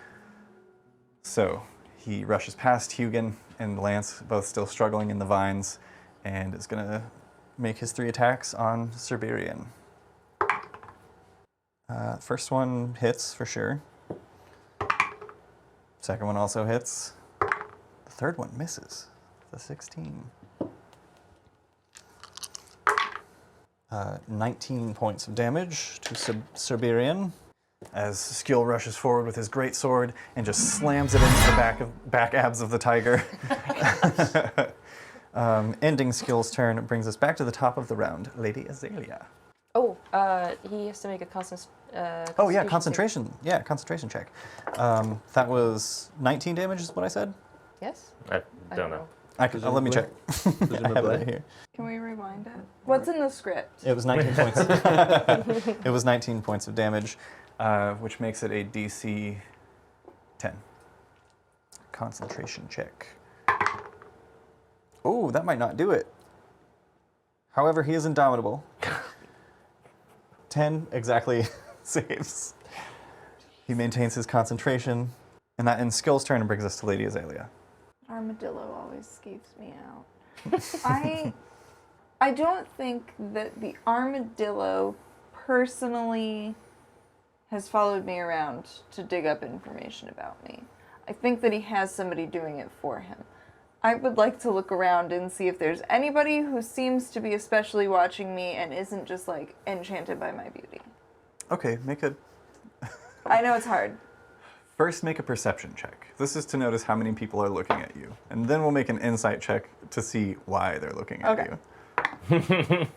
So he rushes past Hugin and Lance, both still struggling in the vines, and is going to make his 3 attacks on Siberian. First one hits for sure. Second one also hits. The third one misses. The 16. 19 points of damage to Siberian as Skill rushes forward with his great sword and just slams it into the back abs of the tiger. Ending Skill's turn brings us back to the top of the round. Lady Azalea. Oh, he has to make a Oh yeah, concentration. Yeah, concentration check. That was 19 damage is what I said? Yes? I don't know. Let me check. I have it right here. Can we rewind it? What's in the script? It was 19 points. It was 19 points of damage, which makes it a DC 10. Concentration check. Oh, that might not do it. However, he is indomitable. 10 exactly saves. He maintains his concentration, and that ends Skill's turn and brings us to Lady Azalea. Armadillo always skeeves me out. I don't think that the armadillo personally has followed me around to dig up information about me. I think that he has somebody doing it for him. I would like to look around and see if there's anybody who seems to be especially watching me and isn't just like enchanted by my beauty. Okay, I know it's hard. First, make a perception check. This is to notice how many people are looking at you. And then we'll make an insight check to see why they're looking at you.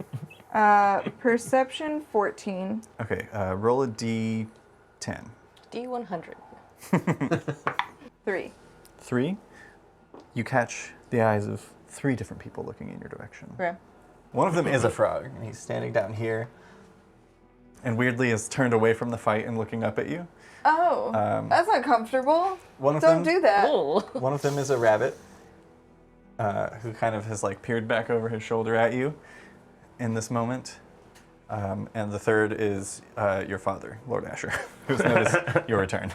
Perception 14. Okay, roll a D10. D100. 3. 3. You catch the eyes of 3 different people looking in your direction. Okay. One of them is a frog, and he's standing down here. And weirdly is turned away from the fight and looking up at you. Oh, that's not comfortable. Don't do that. Oh. One of them is a rabbit, who kind of has like peered back over his shoulder at you in this moment. And the third is your father, Lord Asher, who's noticed your return.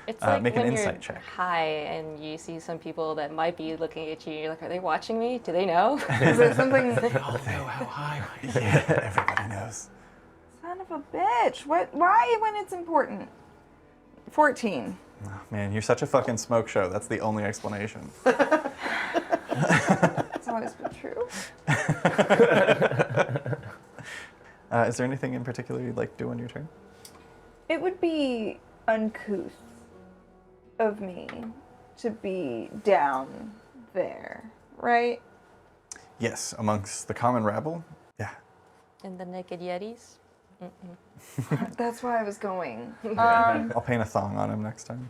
It's like make when an you're insight check. high and you see some people that might be looking at you. You're like, are they watching me? Do they know? Is there something? They all know how high I am. Yeah, everybody knows. Son of a bitch. What? Why when it's important? 14. Oh, man, you're such a fucking smoke show. That's the only explanation. It's always been true. Is there anything in particular you'd like to do on your turn? It would be uncouth of me to be down there, right? Yes, amongst the common rabble. Yeah. And the naked yetis? That's why I was going. I'll paint a thong on him next time.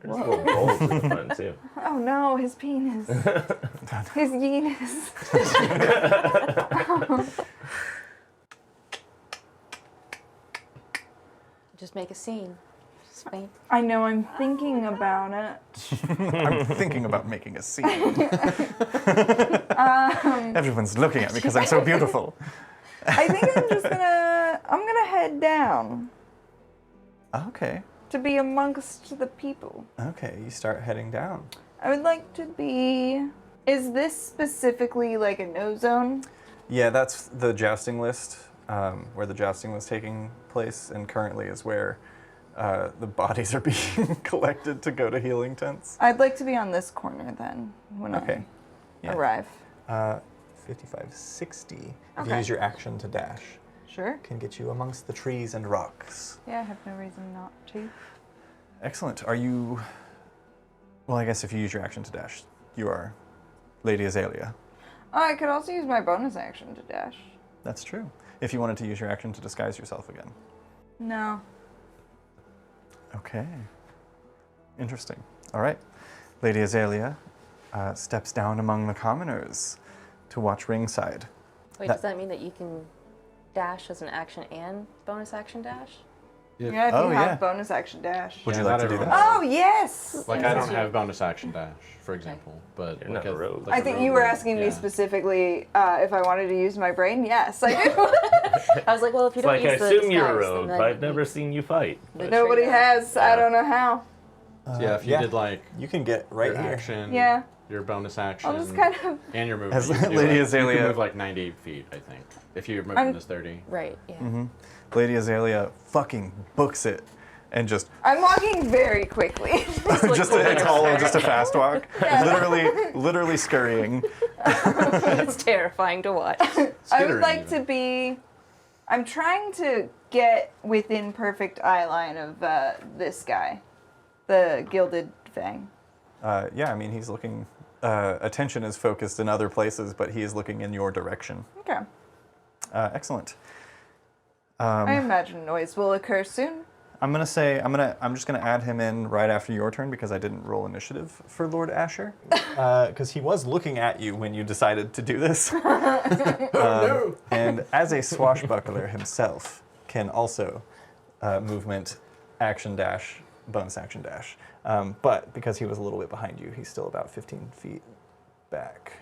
There's a little gold in the front too. Oh no, his penis. His yenis. Just make a scene. Just faint. I know, I'm thinking about it. I'm thinking about making a scene. Everyone's looking at me because I'm so beautiful. I think I'm gonna head down Okay. to be amongst the people. Okay, you start heading down. I would like to be. Is this specifically like a no zone? Yeah, that's the jousting list, where the jousting was taking place, and currently is where the bodies are being collected to go to healing tents. I'd like to be on this corner then when Okay. I Yeah. arrive. 55, 60. If you Okay. use your action to dash, Sure. can get you amongst the trees and rocks. Yeah, I have no reason not to. Excellent. Are you... Well, I guess if you use your action to dash, you are Lady Azalea. Oh, I could also use my bonus action to dash. That's true. If you wanted to use your action to disguise yourself again. No. Okay. Interesting. All right. Lady Azalea steps down among the commoners to watch ringside. Wait, That- does that mean that you can dash as an action and bonus action dash? Yeah, if Oh, you have yeah. bonus action dash. Would Yeah, you like not to do everyone that? Oh, yes! Like, Yeah. I don't have bonus action dash, for example, but You're like not a rogue. I think you were asking me specifically if I wanted to use my brain. Yes, I do. I was like, well, if you It's don't like, I use the assume you're a disguise, then rogue, that but I've would be never seen you fight. the Nobody trigger. has. I don't know how. Yeah, if you did like You can get right your here. action, Yeah. your bonus action, I'll just kind of. and your movement, As you can do, Lady like, Azalea- you can move like 90 feet, I think. If your movement is 30. Right, yeah. Mm-hmm. Lady Azalea fucking books it and just I'm walking very quickly. just it's hollow, just a fast walk. Literally scurrying. It's terrifying to watch. I Skittering would like even. to be. I'm trying to get within perfect eye line of this guy, the gilded Fang. Yeah, I mean, he's looking. Attention is focused in other places, but he is looking in your direction. Okay. Excellent. I imagine noise will occur soon. I'm just gonna add him in right after your turn because I didn't roll initiative for Lord Asher, because he was looking at you when you decided to do this. And as a swashbuckler himself, can also movement, action dash, bonus action dash. But because he was a little bit behind you, he's still about 15 feet back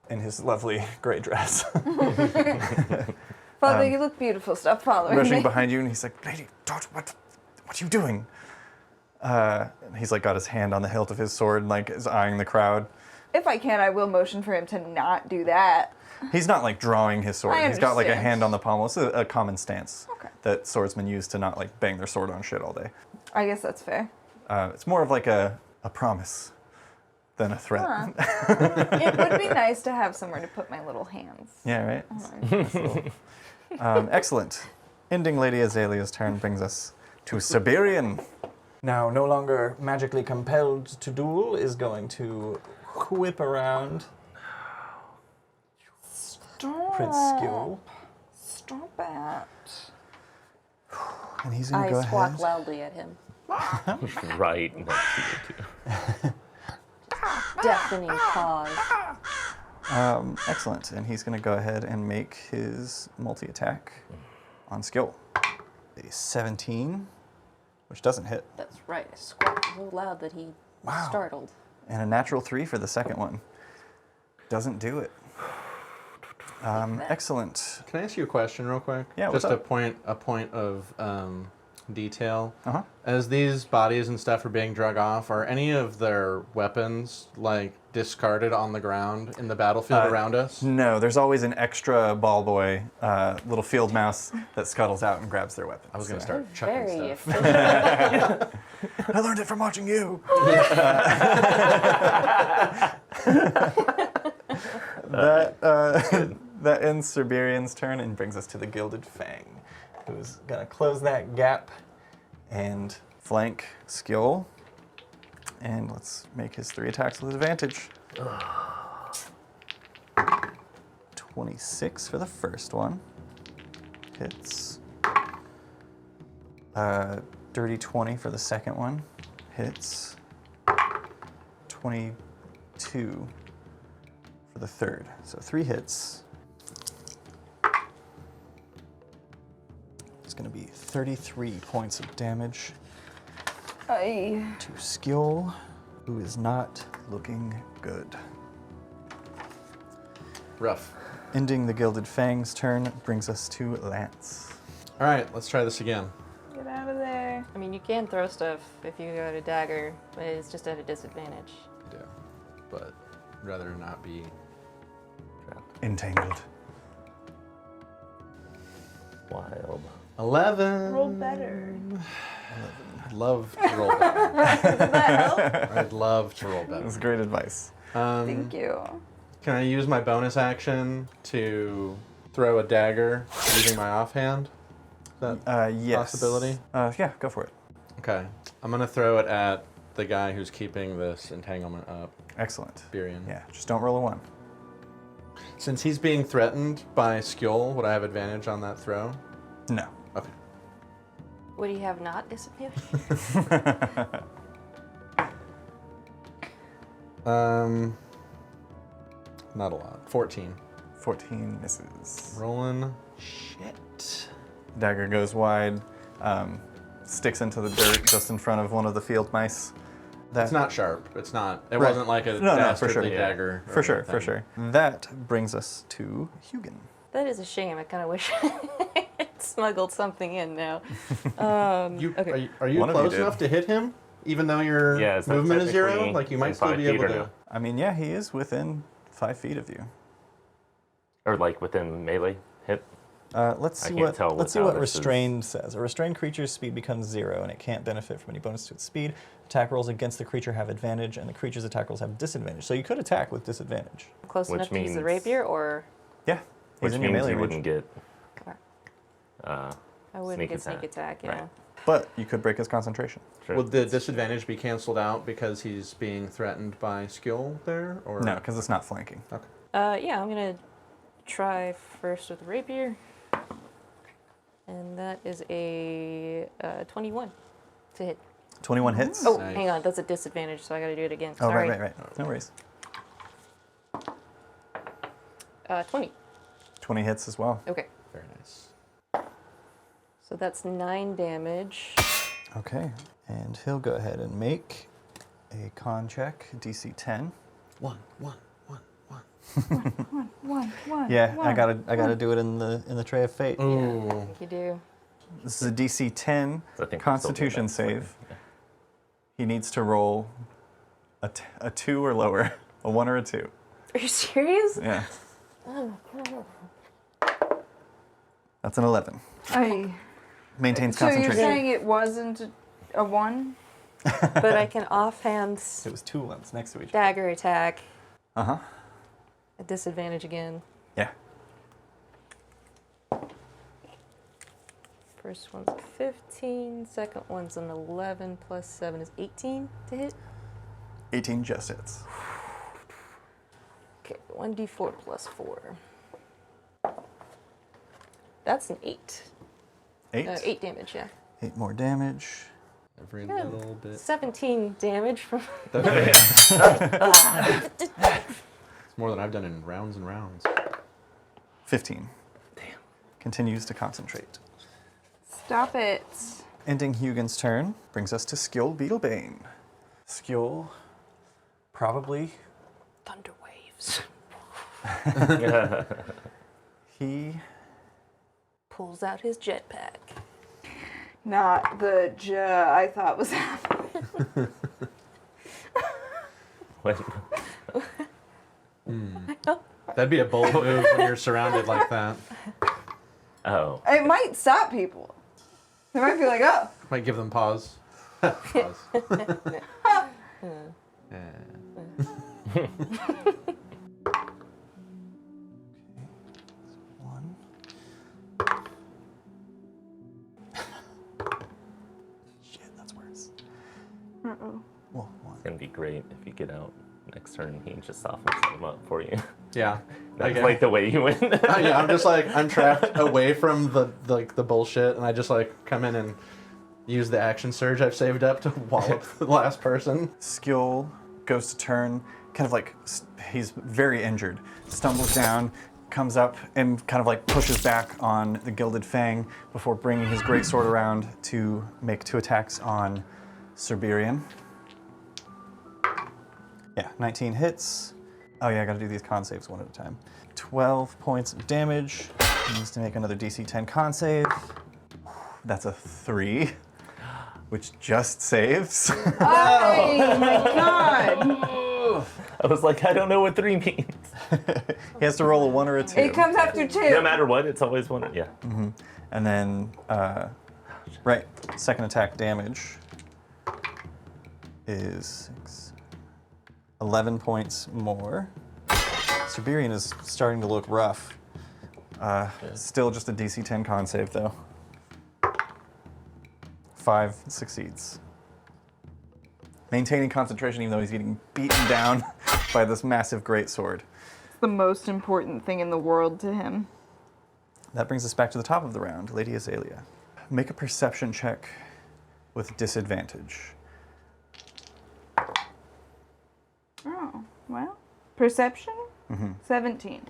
in his lovely gray dress. Father, you look beautiful. Stop following Rushing me. behind you, and he's like, "Lady, what are you doing?" And he's like got his hand on the hilt of his sword and like is eyeing the crowd. If I can, I will motion for him to not do that. He's not like drawing his sword. I He's got like a understand. hand on the pommel. It's a common stance Okay. that swordsmen use to not like bang their sword on shit all day. I guess that's fair. It's more of like a promise than a threat. Huh. It would be nice to have somewhere to put my little hands. Yeah, right? Excellent. Ending Lady Azalea's turn brings us to Siberian. Now, no longer magically compelled to duel, is going to whip around Stop. Prince Skill. Stop it. And he's going I to go squawk ahead. loudly at him. Right next to you, too. Deafening pause. Excellent. And he's going to go ahead and make his multi-attack on skill. A 17, which doesn't hit. That's right. I squawked so loud that he was startled. And a natural 3 for the second one. Doesn't do it. Excellent. Can I ask you a question real quick? Yeah, what's Just up? a point of detail. Uh-huh. As these bodies and stuff are being drug off, are any of their weapons like discarded on the ground in the battlefield around us? No, there's always an extra ball boy, little field mouse that scuttles out and grabs their weapon. I was gonna start chucking Very stuff. efficient. I learned it from watching you. That ends Siberian's turn and brings us to the Gilded Fang. who's gonna close that gap and flank Skill. And let's make his 3 attacks with advantage. 26 for the first one. Hits. Dirty 20 for the second one. Hits. 22 for the third. So 3 hits. It's going to be 33 points of damage Aye. to Skill, who is not looking good. Rough. Ending the Gilded Fang's turn brings us to Lance. All right, let's try this again. Get out of there. I mean, you can throw stuff if you got a dagger, but it's just at a disadvantage. Yeah, but rather not be trapped. Entangled. Wild. 11. Roll better. I'd love to roll better. Does that help? I'd love to roll better. That's great advice. Thank you. Can I use my bonus action to throw a dagger using my offhand? Is that Yes. possibility? Yeah, go for it. Okay. I'm going to throw it at the guy who's keeping this entanglement up, Excellent. Birion. Yeah, just don't roll a 1. Since he's being threatened by Skjol, would I have advantage on that throw? No. Okay. Would he have not disadvantage? Not a lot. 14. 14 misses. Rolling. Shit. Dagger goes wide, sticks into the dirt just in front of one of the field mice. It's not sharp. It's not. It Right. wasn't like a No, for dastardly sure. dagger. or For sure, anything. for sure. That brings us to Hugin. That is a shame. I kind of wish I had smuggled something in now. You, Okay. are you One of you close did. enough to hit him, even though your Yeah, is that movement is 0? technically Like you might in still 5 be feet able or to. no? I mean, yeah, he is within 5 feet of you. Or like within melee hit? Let's I see can't what tell let's see how what this is- restrained says. A restrained creature's speed becomes 0, and it can't benefit from any bonus to its speed. Attack rolls against the creature have advantage, and the creature's attack rolls have disadvantage. So you could attack with disadvantage. Close Which enough to use the means- rapier, or Yeah, he's Which in your means melee you range. wouldn't get I wouldn't Sneak get sneak attack. attack. Yeah. Right. But you could break his concentration. Sure. Would the disadvantage be canceled out because he's being threatened by Skjol there, or No, because it's not flanking. Okay. Yeah, I'm gonna try first with the rapier, and that is a 21 to hit. 21 hits. Oh, Nice. hang on, that's a disadvantage, so I gotta do it again. Oh, Sorry. right. No worries. 20. 20 hits as well. Okay, Very nice. so that's 9 damage. Okay, and he'll go ahead and make a con check, DC 10. One. One. Yeah, I gotta do it in the tray of fate. Ooh. I think you do. This is a DC 10 I think Constitution we'll still do that. save. He needs to roll a 2 or lower, a 1 or a 2. Are you serious? Yeah. That's an 11. Maintains So you're concentration. saying it wasn't a 1? But I can offhand It was 2 ones next to each other. dagger attack Uh-huh. at disadvantage again. Yeah. First one's a 15, second one's an 11, plus 7 is 18 to hit. 18 just hits. Okay, 1d4 plus 4. That's an 8. 8? 8 damage, yeah. 8 more damage. Every little bit. 17 damage from. It's more than I've done in rounds and rounds. 15. Damn. Continues to concentrate. Stop it. Ending Hugin's turn brings us to Skjol Beetlebane. Skjol probably Thunder waves. he Pulls out his jetpack. Not the I thought was happening. What? That'd be a bold move when you're surrounded like that. Oh. It might stop people. They might be like, oh. Might give them pause. Pause. Uh-oh. Well, It's gonna be great if you get out next turn. He just softens them up for you. Yeah. That's Okay. like the way you win. Yeah, I'm just like, I'm trapped away from the bullshit, and I just like come in and use the action surge I've saved up to wallop the last person. Skill goes to turn, kind of like he's very injured, stumbles down, comes up and kind of like pushes back on the Gilded Fang before bringing his greatsword around to make 2 attacks on Cerberian. Yeah, 19 hits. Oh yeah, I gotta do these con saves one at a time. 12 points of damage. He needs to make another DC 10 con save. That's a 3, which just saves. Oh my god! I was like, I don't know what 3 means. He has to roll a 1 or a 2. It comes after 2. No matter what, it's always 1. Yeah. And then, right, second attack damage is 11 points more. Cerberian is starting to look rough. Still just a DC 10 con save, though. 5 succeeds. Maintaining concentration even though he's getting beaten down by this massive greatsword. It's the most important thing in the world to him. That brings us back to the top of the round. Lady Azalea. Make a perception check with disadvantage. Oh, well. Perception? 17.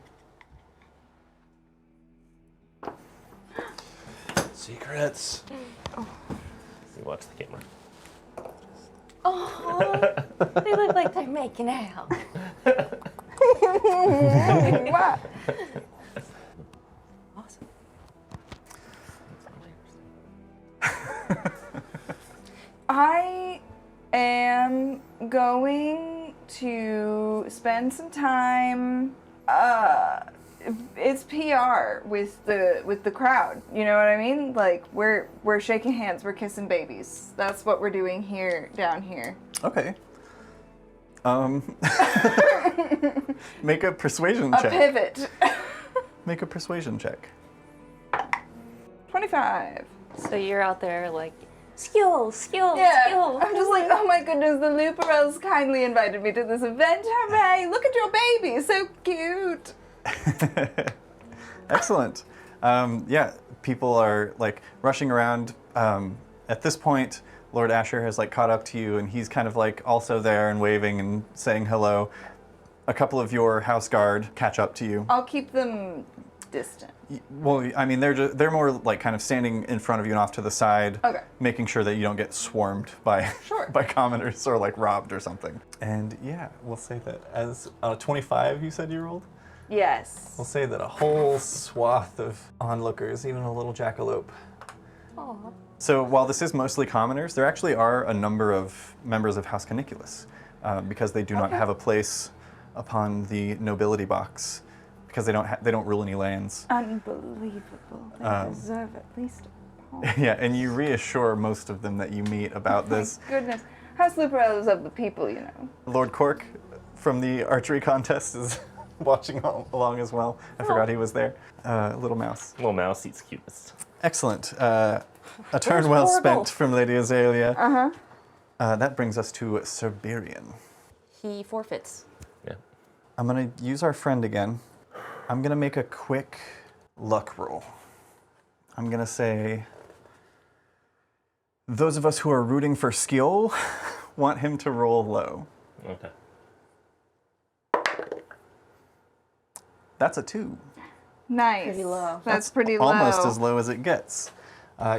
Secrets. You watch the camera. Oh, they look like they're making out. What? Awesome. I am going to spend some time. It's PR with the crowd. You know what I mean? Like we're shaking hands, we're kissing babies. That's what we're doing here down here. Okay. Make a persuasion A check. pivot. Make a persuasion check. 25. So you're out there like, skill. Yeah. I'm just like, oh my goodness, the Luperels kindly invited me to this event. Hooray! Look at your baby, so cute. Excellent. Yeah, people are like rushing around. At this point, Lord Asher has like caught up to you, and he's kind of like also there and waving and saying hello. A couple of your house guard catch up to you. I'll keep them distant. Well, I mean, they're more like kind of standing in front of you and off to the side, Okay. making sure that you don't get swarmed by Sure. by commoners or like robbed or something. And yeah, we'll say that as 25, you said you rolled. Yes. We'll say that a whole swath of onlookers, even a little jackalope. Aw. So while this is mostly commoners, there actually are a number of members of House Caniculus, because they do not have a place upon the nobility box, because they don't rule any lands. Unbelievable. They deserve at least a pawn. Yeah, and you reassure most of them that you meet about this. My goodness. House Luperel is of the people, you know. Lord Cork from the archery contest is watching along as well. I forgot he was there. Little mouse. Little mouse eats cutest. Excellent. A turn well spent from Lady Azalea. That brings us to Cerberian. He forfeits. Yeah. I'm going to use our friend again. I'm going to make a quick luck roll. I'm going to say, those of us who are rooting for skill want him to roll low. Okay. That's a 2. Nice. Pretty low. That's pretty low. Almost as low as it gets.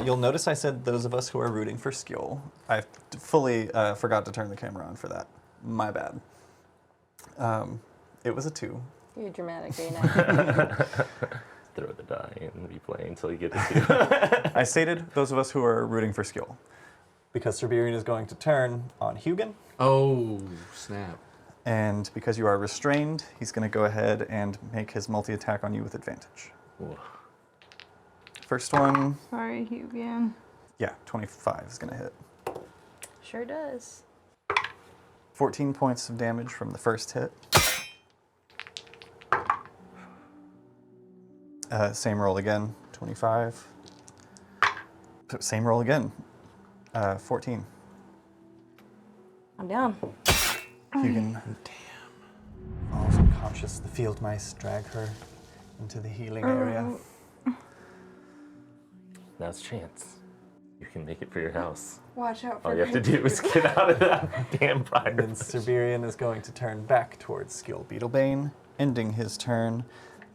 You'll notice I said those of us who are rooting for skill. I fully forgot to turn the camera on for that. My bad. It was a 2. You're dramatic, are you not? Throw the die and replay until you get the 2. I stated those of us who are rooting for skill. Because Cerberian is going to turn on Hugin, Oh, snap. and because you are restrained, he's going to go ahead and make his multi-attack on you with advantage. Ooh. First one, Sorry, Hugin. yeah, 25 is going to hit. Sure does. 14 points of damage from the first hit. Same roll again, 25. Same roll again, 14. I'm down. Hugin falls unconscious. The field mice drag her into the healing area. Now's Chance. You can make it for your house. Watch out for All you have to do is get out of that damn fire. And then Siberian is going to turn back towards Skill Beetlebane, ending his turn.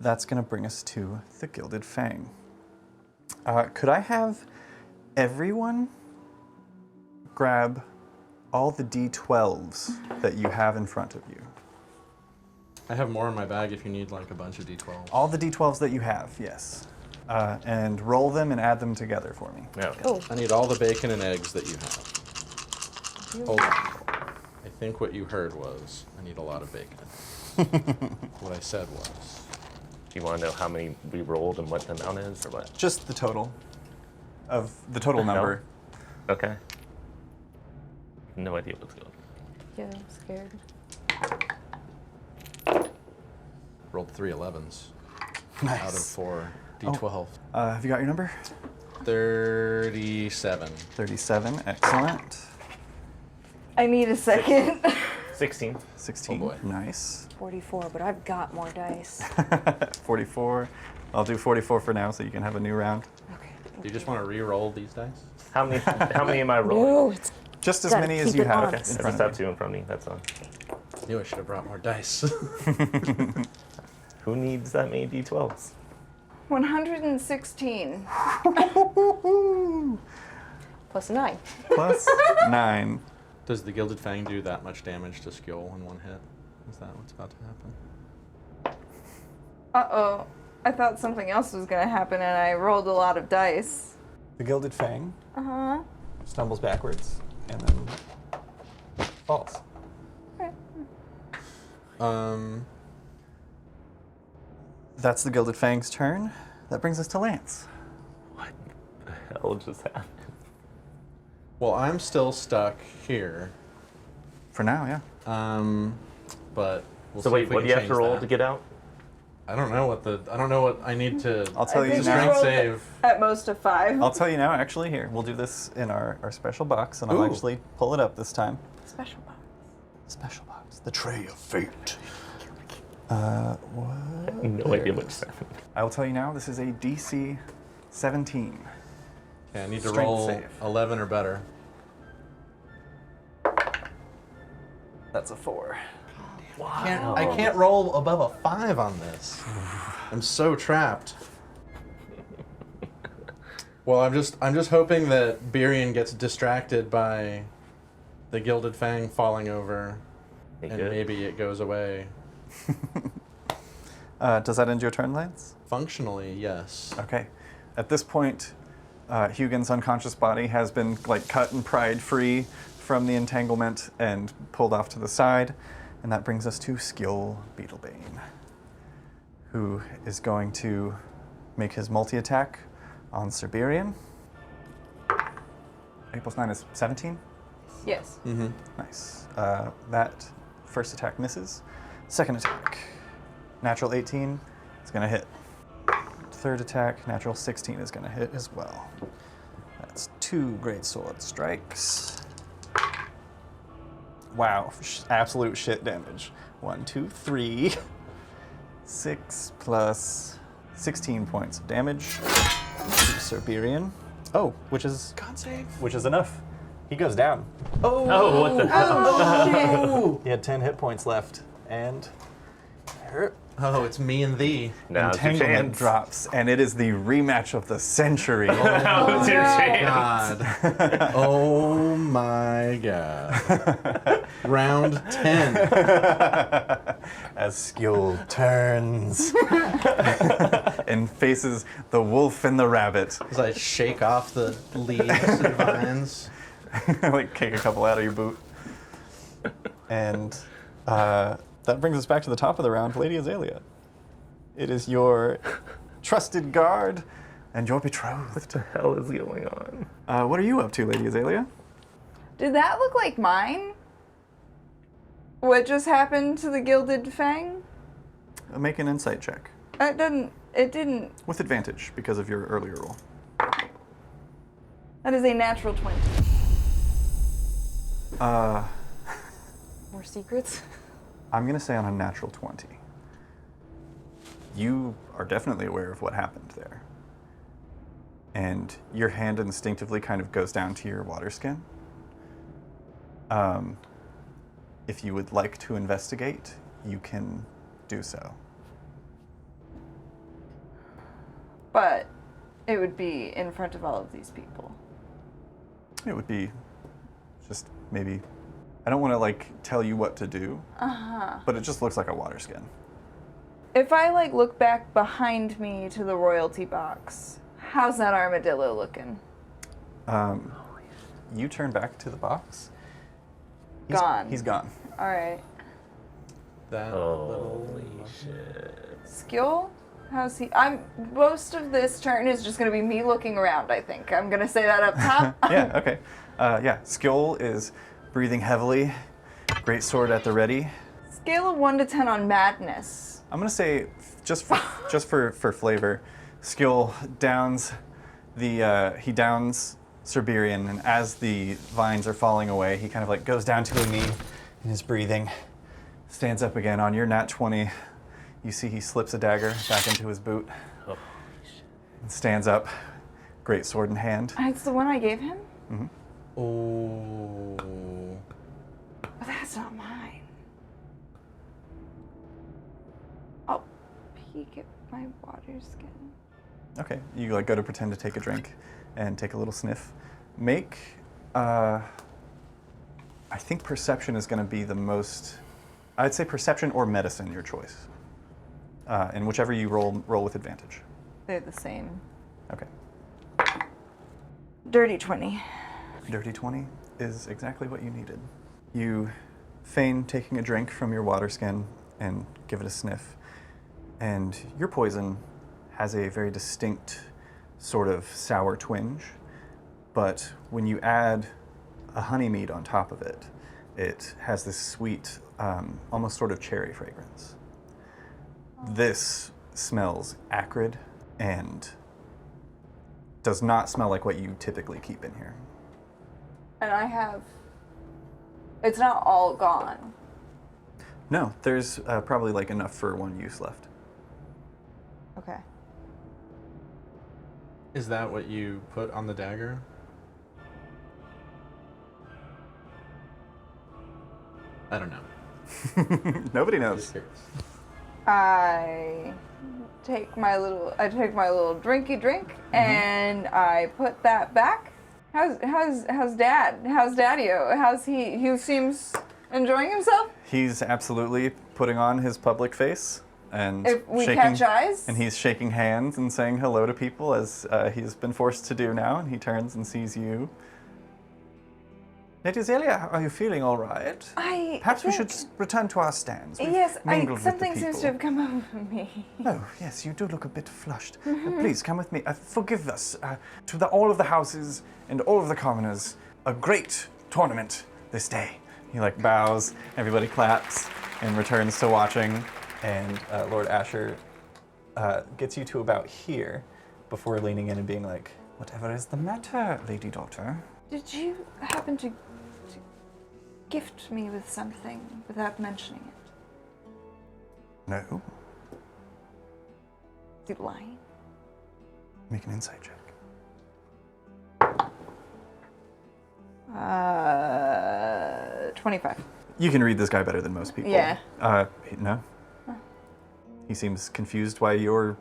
That's going to bring us to the Gilded Fang. Could I have everyone grab all the D12s that you have in front of you? I have more in my bag if you need like a bunch of D12s. All the D12s that you have, yes. And roll them and add them together for me. No. Oh, I need all the bacon and eggs that you have. Hold on. I think what you heard was, I need a lot of bacon. What I said was, Do you want to know how many we rolled and what the amount is, or what? Just the total of the total number. Okay. No idea what's going on. yeah, I'm scared. rolled 3 11s Nice. out of 4 D12. Have you got your number? 37. 37, excellent. I need a second. 16. 16, Oh boy. nice. 44, but I've got more dice. 44. I'll do 44 for now so you can have a new round. Okay. Do you just want to re-roll these dice? How many am I rolling? No, it's Just as Gotta many as keep you it have. on. in I just front have of you. 2 in front of me, that's all. Knew I should have brought more dice. Who needs that many D12s? 116. plus 9. Plus 9. Does the Gilded Fang do that much damage to skill in one hit? Is that what's about to happen? Uh-oh. I thought something else was going to happen and I rolled a lot of dice. The Gilded Fang Uh-huh. stumbles backwards and then falls. That's the Gilded Fang's turn. That brings us to Lance. What the hell just happened? Well, I'm still stuck here. For now, yeah. But we'll So see wait, if we what can do you have change to roll that. to get out? I don't know what I need to. I'll tell I you think now. I rolled Save. At most a 5. I'll tell you now, actually, here. We'll do this in our special box, and I'll Ooh. actually pull it up this time. Special box. Special box. The Tray of Fate. What? No idea what just happened. I will tell you now, this is a DC 17. Okay, I need to Strength roll save. 11 or better. That's a 4. I can't roll above a 5 on this. I'm so trapped. Well, I'm just hoping that Birion gets distracted by the Gilded Fang falling over, Ain't and good. maybe it goes away. Does that end your turn, Lance? Functionally, yes. Okay. At this point, Hugin's unconscious body has been cut and pried free from the entanglement and pulled off to the side. And that brings us to Skill Beetlebane, who is going to make his multi-attack on Siberian. 8 plus 9 is 17. Yes. Nice. That first attack misses. Second attack, natural 18 is going to hit. Third attack, natural 16 is going to hit as well. That's 2 great sword strikes. Wow, absolute shit damage. 1, 2, 3. 6 plus 16 points of damage to Siberian. Oh, which is God save. which is enough. He goes down. Oh, what the hell? Oh, shit. He had 10 hit points left, and Oh, it's me and thee. Now's your entanglement chance. drops, and it is the rematch of the century. Now's your chance. God. Oh my God. Round 10. As Skill turns and faces the wolf and the rabbit. As I shake off the leaves and vines. Kick a couple out of your boot. And that brings us back to the top of the round, Lady Azalea. It is your trusted guard and your betrothed. What the hell is going on? What are you up to, Lady Azalea? Did that look like mine? What just happened to the Gilded Fang? Make an insight check. It didn't. With advantage because of your earlier roll. That is a natural 20. More secrets? I'm going to say on a natural 20. You are definitely aware of what happened there. And your hand instinctively kind of goes down to your water skin. If you would like to investigate, you can do so. But it would be in front of all of these people. It would be just maybe, I don't want to like tell you what to do, but it just looks like a water skin. If I like look back behind me to the royalty box, how's that armadillo looking? You turn back to the box. Gone. He's gone. All right. That Holy shit. Skill? How's he? Most of this turn is just gonna be me looking around. I think I'm gonna say that up top. Yeah. Okay. Yeah. Skjol is breathing heavily. Great sword at the ready. Scale of 1 to 10 on madness. I'm gonna say just for flavor, Skjol downs he downs Cerberian, and as the vines are falling away, he kind of like goes down to a knee in his breathing, stands up again. On your nat 20, you see he slips a dagger back into his boot, and stands up, great sword in hand. It's the one I gave him. Oh. But that's not mine. I'll peek at my water skin. Okay, you like go to pretend to take a drink and take a little sniff. Make, I think perception is going to be the most, I'd say perception or medicine, your choice. And whichever you roll with advantage. They're the same. Okay. Dirty 20. Dirty 20 is exactly what you needed. You feign taking a drink from your water skin and give it a sniff. And your poison has a very distinct sort of sour twinge, but when you add a honey mead on top of it, it has this sweet, almost sort of cherry fragrance. This smells acrid and does not smell like what you typically keep in here. And it's not all gone. No, there's probably like enough for one use left. Okay. Is that what you put on the dagger? I don't know. Nobody Just knows. curious. I take my little drinky drink and I put that back. How's Dad? How's Daddy-o? How's he? He seems enjoying himself. He's absolutely putting on his public face and If we shaking, catch eyes. and he's shaking hands and saying hello to people as he's been forced to do now. And he turns and sees you. Lady Zelia, are you feeling all right? Perhaps we should return to our stands. We've mingled with the something seems to have come over me. Oh, yes, you do look a bit flushed. Please, come with me. Forgive us. To all of the houses and all of the commoners, a great tournament this day. He, like, bows, everybody claps, and returns to watching. And Lord Asher gets you to about here before leaning in and being like, whatever is the matter, Lady Daughter? Did you happen to gift me with something without mentioning it? No. Is he lying? Make an insight check. 25. You can read this guy better than most people. Yeah. No. He seems confused why you're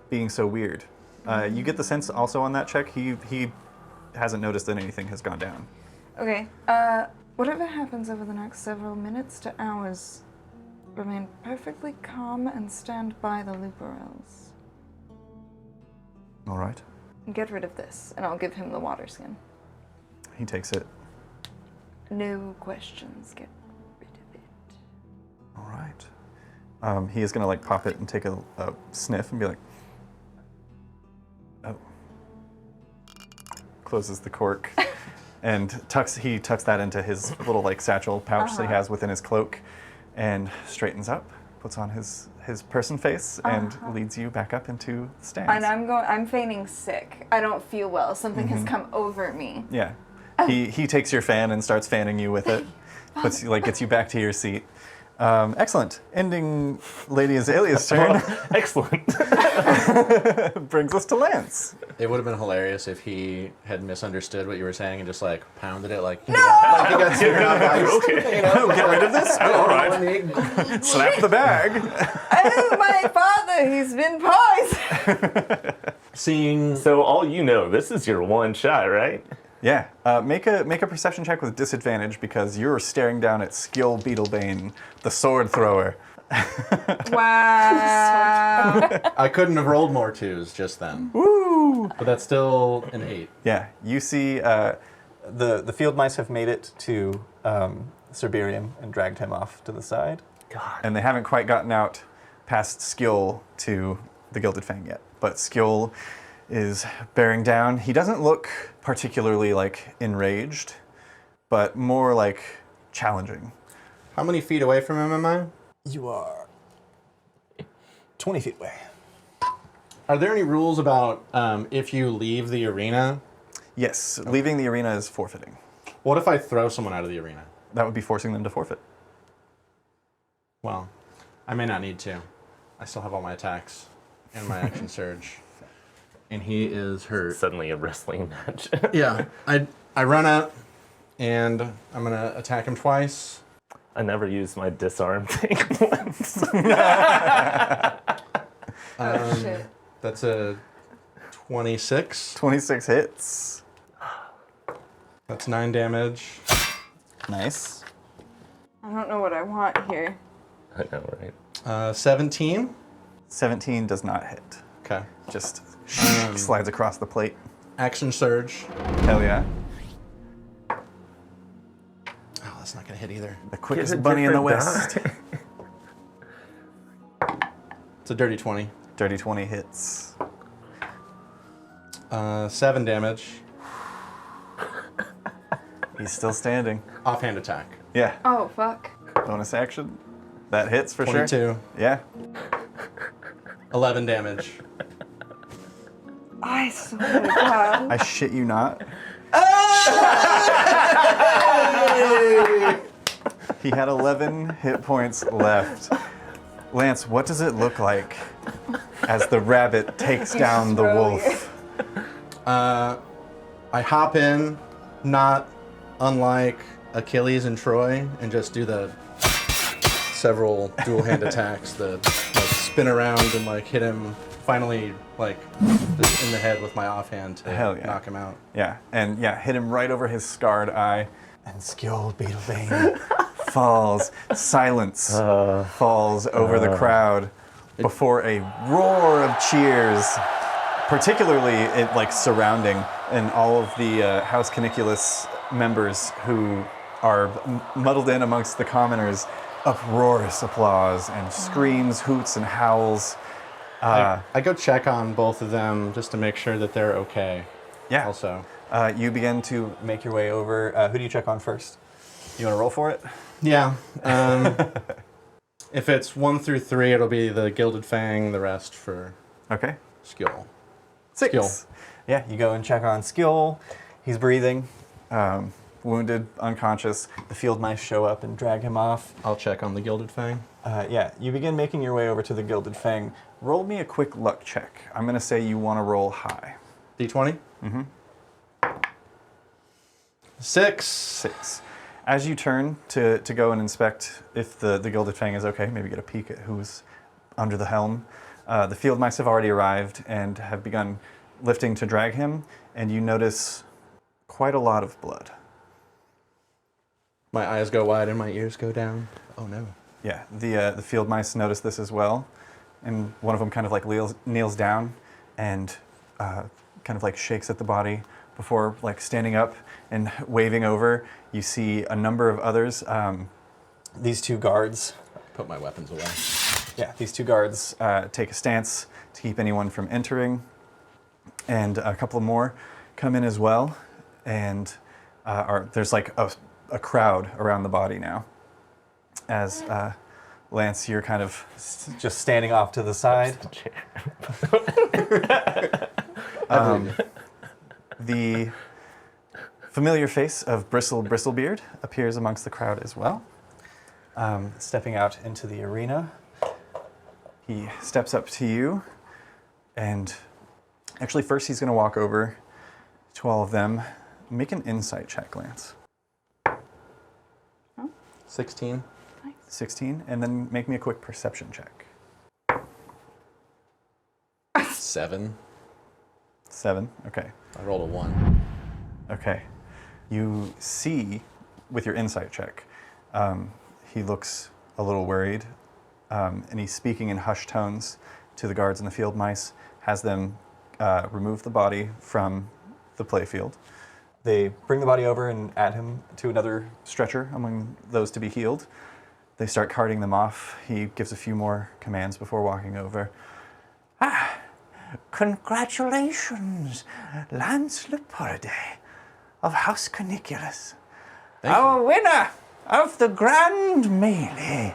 being so weird. You get the sense also on that check, he hasn't noticed that anything has gone down. Okay. Whatever happens over the next several minutes to hours, remain perfectly calm and stand by the Luperels. All right. And get rid of this, and I'll give him the water skin. He takes it. No questions. Get rid of it. All right. He is going to like pop it and take a sniff and be like, oh. Closes the cork and tucks that into his little like satchel pouch that he has within his cloak and straightens up, puts on his person face and leads you back up into the stands. And I'm feigning sick. I don't feel well. Something has come over me. Yeah. He takes your fan and starts fanning you with it. Gets you back to your seat. Excellent. Ending Lady Azalea's turn Excellent. brings us to Lance. It would have been hilarious if he had misunderstood what you were saying and just like pounded it like he got scared off ice. Okay. Get rid of this? Oh, all right. Slap the bag. Oh, my father, he's been poisoned. Seeing So all you know, this is your one shot, right? Yeah. Make a perception check with disadvantage because you're staring down at Skill Beetlebane, the sword thrower. Wow. I couldn't have rolled more 2s just then. Woo! But that's still an 8. Yeah. You see the field mice have made it to Cerberium and dragged him off to the side. God. And they haven't quite gotten out past Skill to the Gilded Fang yet. But Skill is bearing down. He doesn't look particularly enraged, but more challenging. How many feet away from him am I? You are 20 feet away. Are there any rules about if you leave the arena? Yes, leaving the arena is forfeiting. What if I throw someone out of the arena? That would be forcing them to forfeit. Well, I may not need to. I still have all my attacks and my action surge. And he is hurt. Suddenly a wrestling match. Yeah, I run up and I'm gonna attack him twice. I never used my disarm thing once. Oh, shit. That's a 26. 26 hits. That's 9 damage. Nice. I don't know what I want here. I know, right? 17. 17 does not hit. Okay. Just slides across the plate. Action surge. Hell yeah. Oh, that's not gonna hit either. The quickest bunny in the West. It's a dirty 20. Dirty 20 hits. 7 damage. He's still standing. Offhand attack. Yeah. Oh, fuck. Bonus action. That hits for 22. sure. Yeah. 11 damage. I swear to God. I shit you not. He had 11 hit points left. Lance, what does it look like as the rabbit takes down the wolf? I hop in, not unlike Achilles and Troy, and just do the several dual hand attacks that spin around and hit him finally just in the head with my offhand to Hell yeah. knock him out. Yeah, and hit him right over his scarred eye. And Skilled Beetlebane falls. Silence falls over the crowd before a roar of cheers, particularly surrounding and all of the House Caniculus members who are muddled in amongst the commoners. Uproarious applause and screams, hoots, and howls. I go check on both of them just to make sure that they're okay. Yeah. Also. You begin to make your way over. Who do you check on first? You want to roll for it? Yeah. If it's 1 through 3, it'll be the Gilded Fang, the rest for Okay. skill. 6. Skill. Yeah, you go and check on Skill. He's breathing, wounded, unconscious. The field mice show up and drag him off. I'll check on the Gilded Fang. Yeah, you begin making your way over to the Gilded Fang. Roll me a quick luck check. I'm going to say you want to roll high. D20? Mm-hmm. 6. 6. As you turn to go and inspect if the Gilded Fang is okay, maybe get a peek at who's under the helm, the field mice have already arrived and have begun lifting to drag him, and you notice quite a lot of blood. My eyes go wide and my ears go down. Oh no. Yeah, the field mice notice this as well, and one of them kind of kneels down and kind of shakes at the body before standing up and waving over. You see a number of others. These two guards. Put my weapons away. Yeah, these two guards take a stance to keep anyone from entering, and a couple more come in as well, and there's a crowd around the body now. As Lance, you're kind of just standing off to the side. The familiar face of Bristlebeard appears amongst the crowd as well. Stepping out into the arena, he steps up to you, and actually first he's going to walk over to all of them. Make an insight check, Lance. 16. 16, and then make me a quick perception check. 7. 7, okay. I rolled a 1. Okay. You see, with your insight check, he looks a little worried, and he's speaking in hushed tones to the guards and the field mice, has them remove the body from the playfield. They bring the body over and add him to another stretcher among those to be healed. They start carting them off. He gives a few more commands before walking over. Congratulations, Lance Leporidae of House Caniculus. Thank Our winner of the Grand Melee.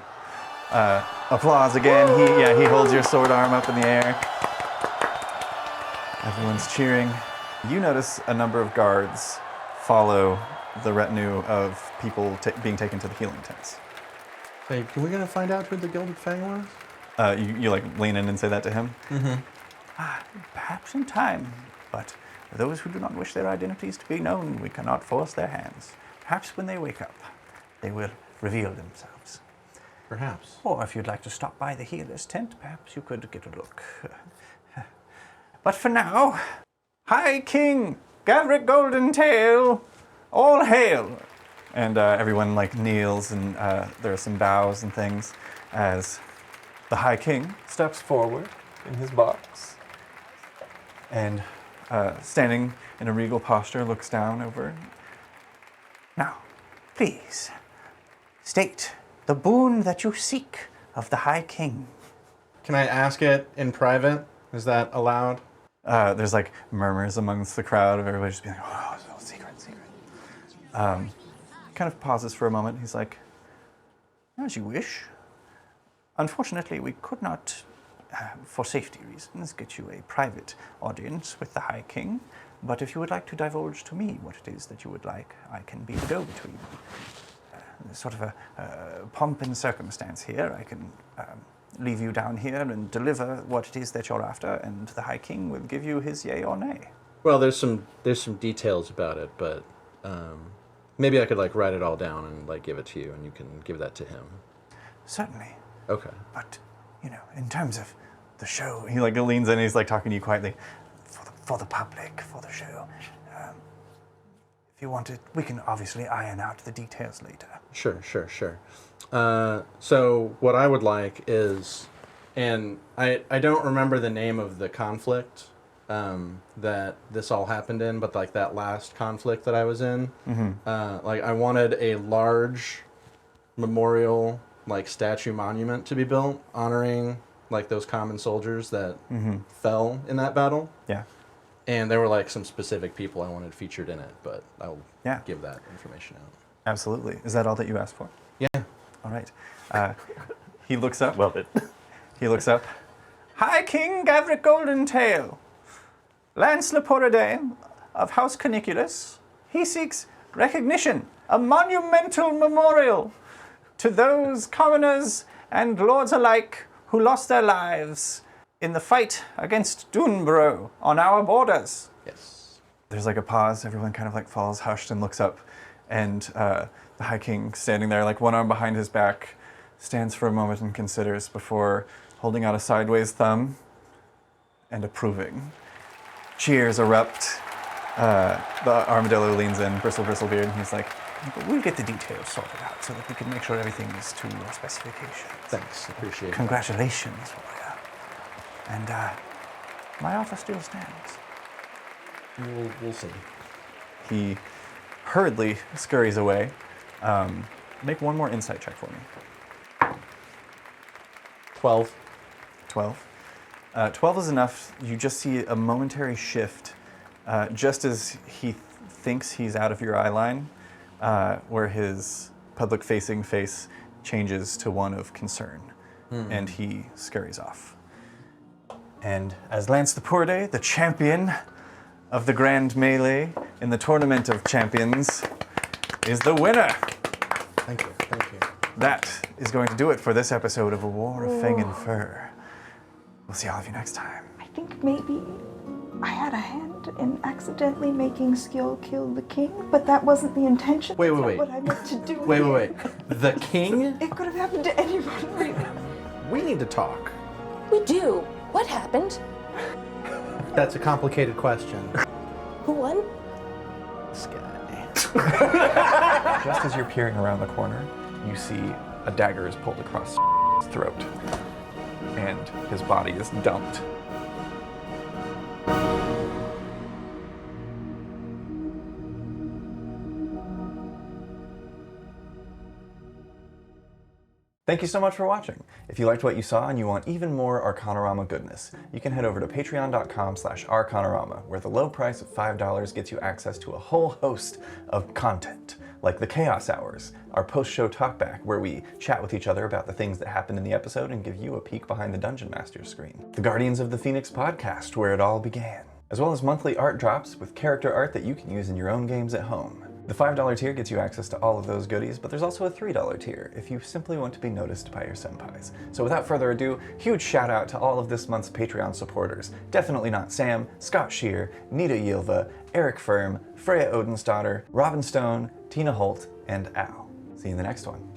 Applause again. He holds your sword arm up in the air. Everyone's cheering. You notice a number of guards follow the retinue of people being taken to the healing tents. Hey, can we gonna find out who the Gilded Fang was? You like lean in and say that to him? Perhaps in time, but for those who do not wish their identities to be known, we cannot force their hands. Perhaps when they wake up, they will reveal themselves. Perhaps. Or if you'd like to stop by the healer's tent, perhaps you could get a look. But for now, High King Gavric Goldentail, all hail! And everyone like kneels, and there are some bows and things as the High King steps forward in his box and standing in a regal posture looks down over. Now, please, state the boon that you seek of the High King. Can I ask it in private? Is that allowed? There's like murmurs amongst the crowd of everybody just being like, oh, secret. Kind of pauses for a moment. He's like, As you wish. Unfortunately, we could not, for safety reasons, get you a private audience with the High King. But if you would like to divulge to me what it is that you would like, I can be the go-between. Sort of a pomp and circumstance here. I can leave you down here and deliver what it is that you're after, and the High King will give you his yay or nay. Well, there's some details about it, but maybe I could like write it all down and like give it to you, and you can give that to him. Certainly. Okay. But, in terms of the show, he like leans in and he's like talking to you quietly. for the public, for the show, if you want it, we can obviously iron out the details later. Sure. So what I would like is, and I don't remember the name of the conflict that this all happened in, but like that last conflict that I was in, like I wanted a large memorial, like statue monument to be built honoring like those common soldiers that fell in that battle. Yeah. And there were like some specific people I wanted featured in it, but I'll give that information out. Absolutely. Is that all that you asked for? Yeah. All right. He looks up. Love it. He looks up. High King Gavric Goldentail, Lance Leporidae of House Caniculus, he seeks recognition, a monumental memorial to those commoners and lords alike who lost their lives in the fight against Dunbro on our borders. Yes. There's like a pause. Everyone kind of like falls hushed and looks up. And the High King, standing there, like one arm behind his back, stands for a moment and considers before holding out a sideways thumb and approving. Cheers erupt. The armadillo leans in, Bristlebeard, and he's like, But we'll get the details sorted out so that we can make sure everything is to your specifications. Thanks. Appreciate it. Congratulations, warrior. And my offer still stands. We'll see. he hurriedly scurries away. Make one more insight check for me. 12. 12. 12 is enough. You just see a momentary shift just as he thinks he's out of your eye line, where his public-facing face changes to one of concern, and he scurries off. And as Lance Leporidae, the champion of the Grand Melee in the Tournament of Champions is the winner. Thank you. Thank you. That is going to do it for this episode of A War of Fang and Fur. We'll see all of you next time. I think maybe I had a hand in accidentally making Skill kill the king, but that wasn't the intention. Wait, That's wait, not wait. what I meant to do. Wait. The king? It could have happened to anyone, really. We need to talk. We do. What happened? That's a complicated question. Who won? This guy. Just as you're peering around the corner, you see a dagger is pulled across his throat, and his body is dumped. Thank you so much for watching. If you liked what you saw and you want even more Arcanarama goodness, you can head over to patreon.com/Arcanarama, where the low price of $5 gets you access to a whole host of content, like the Chaos Hours, our post-show talkback, where we chat with each other about the things that happened in the episode and give you a peek behind the Dungeon Master's screen. The Guardians of the Phoenix podcast, where it all began, as well as monthly art drops with character art that you can use in your own games at home. The $5 tier gets you access to all of those goodies, but there's also a $3 tier if you simply want to be noticed by your senpais. So without further ado, huge shout out to all of this month's Patreon supporters. Definitely Not Sam, Scott Shear, Nita Yilva, Eric Firm, Freya Odensdottir, Robin Stone, Tina Holt, and Al. See you in the next one.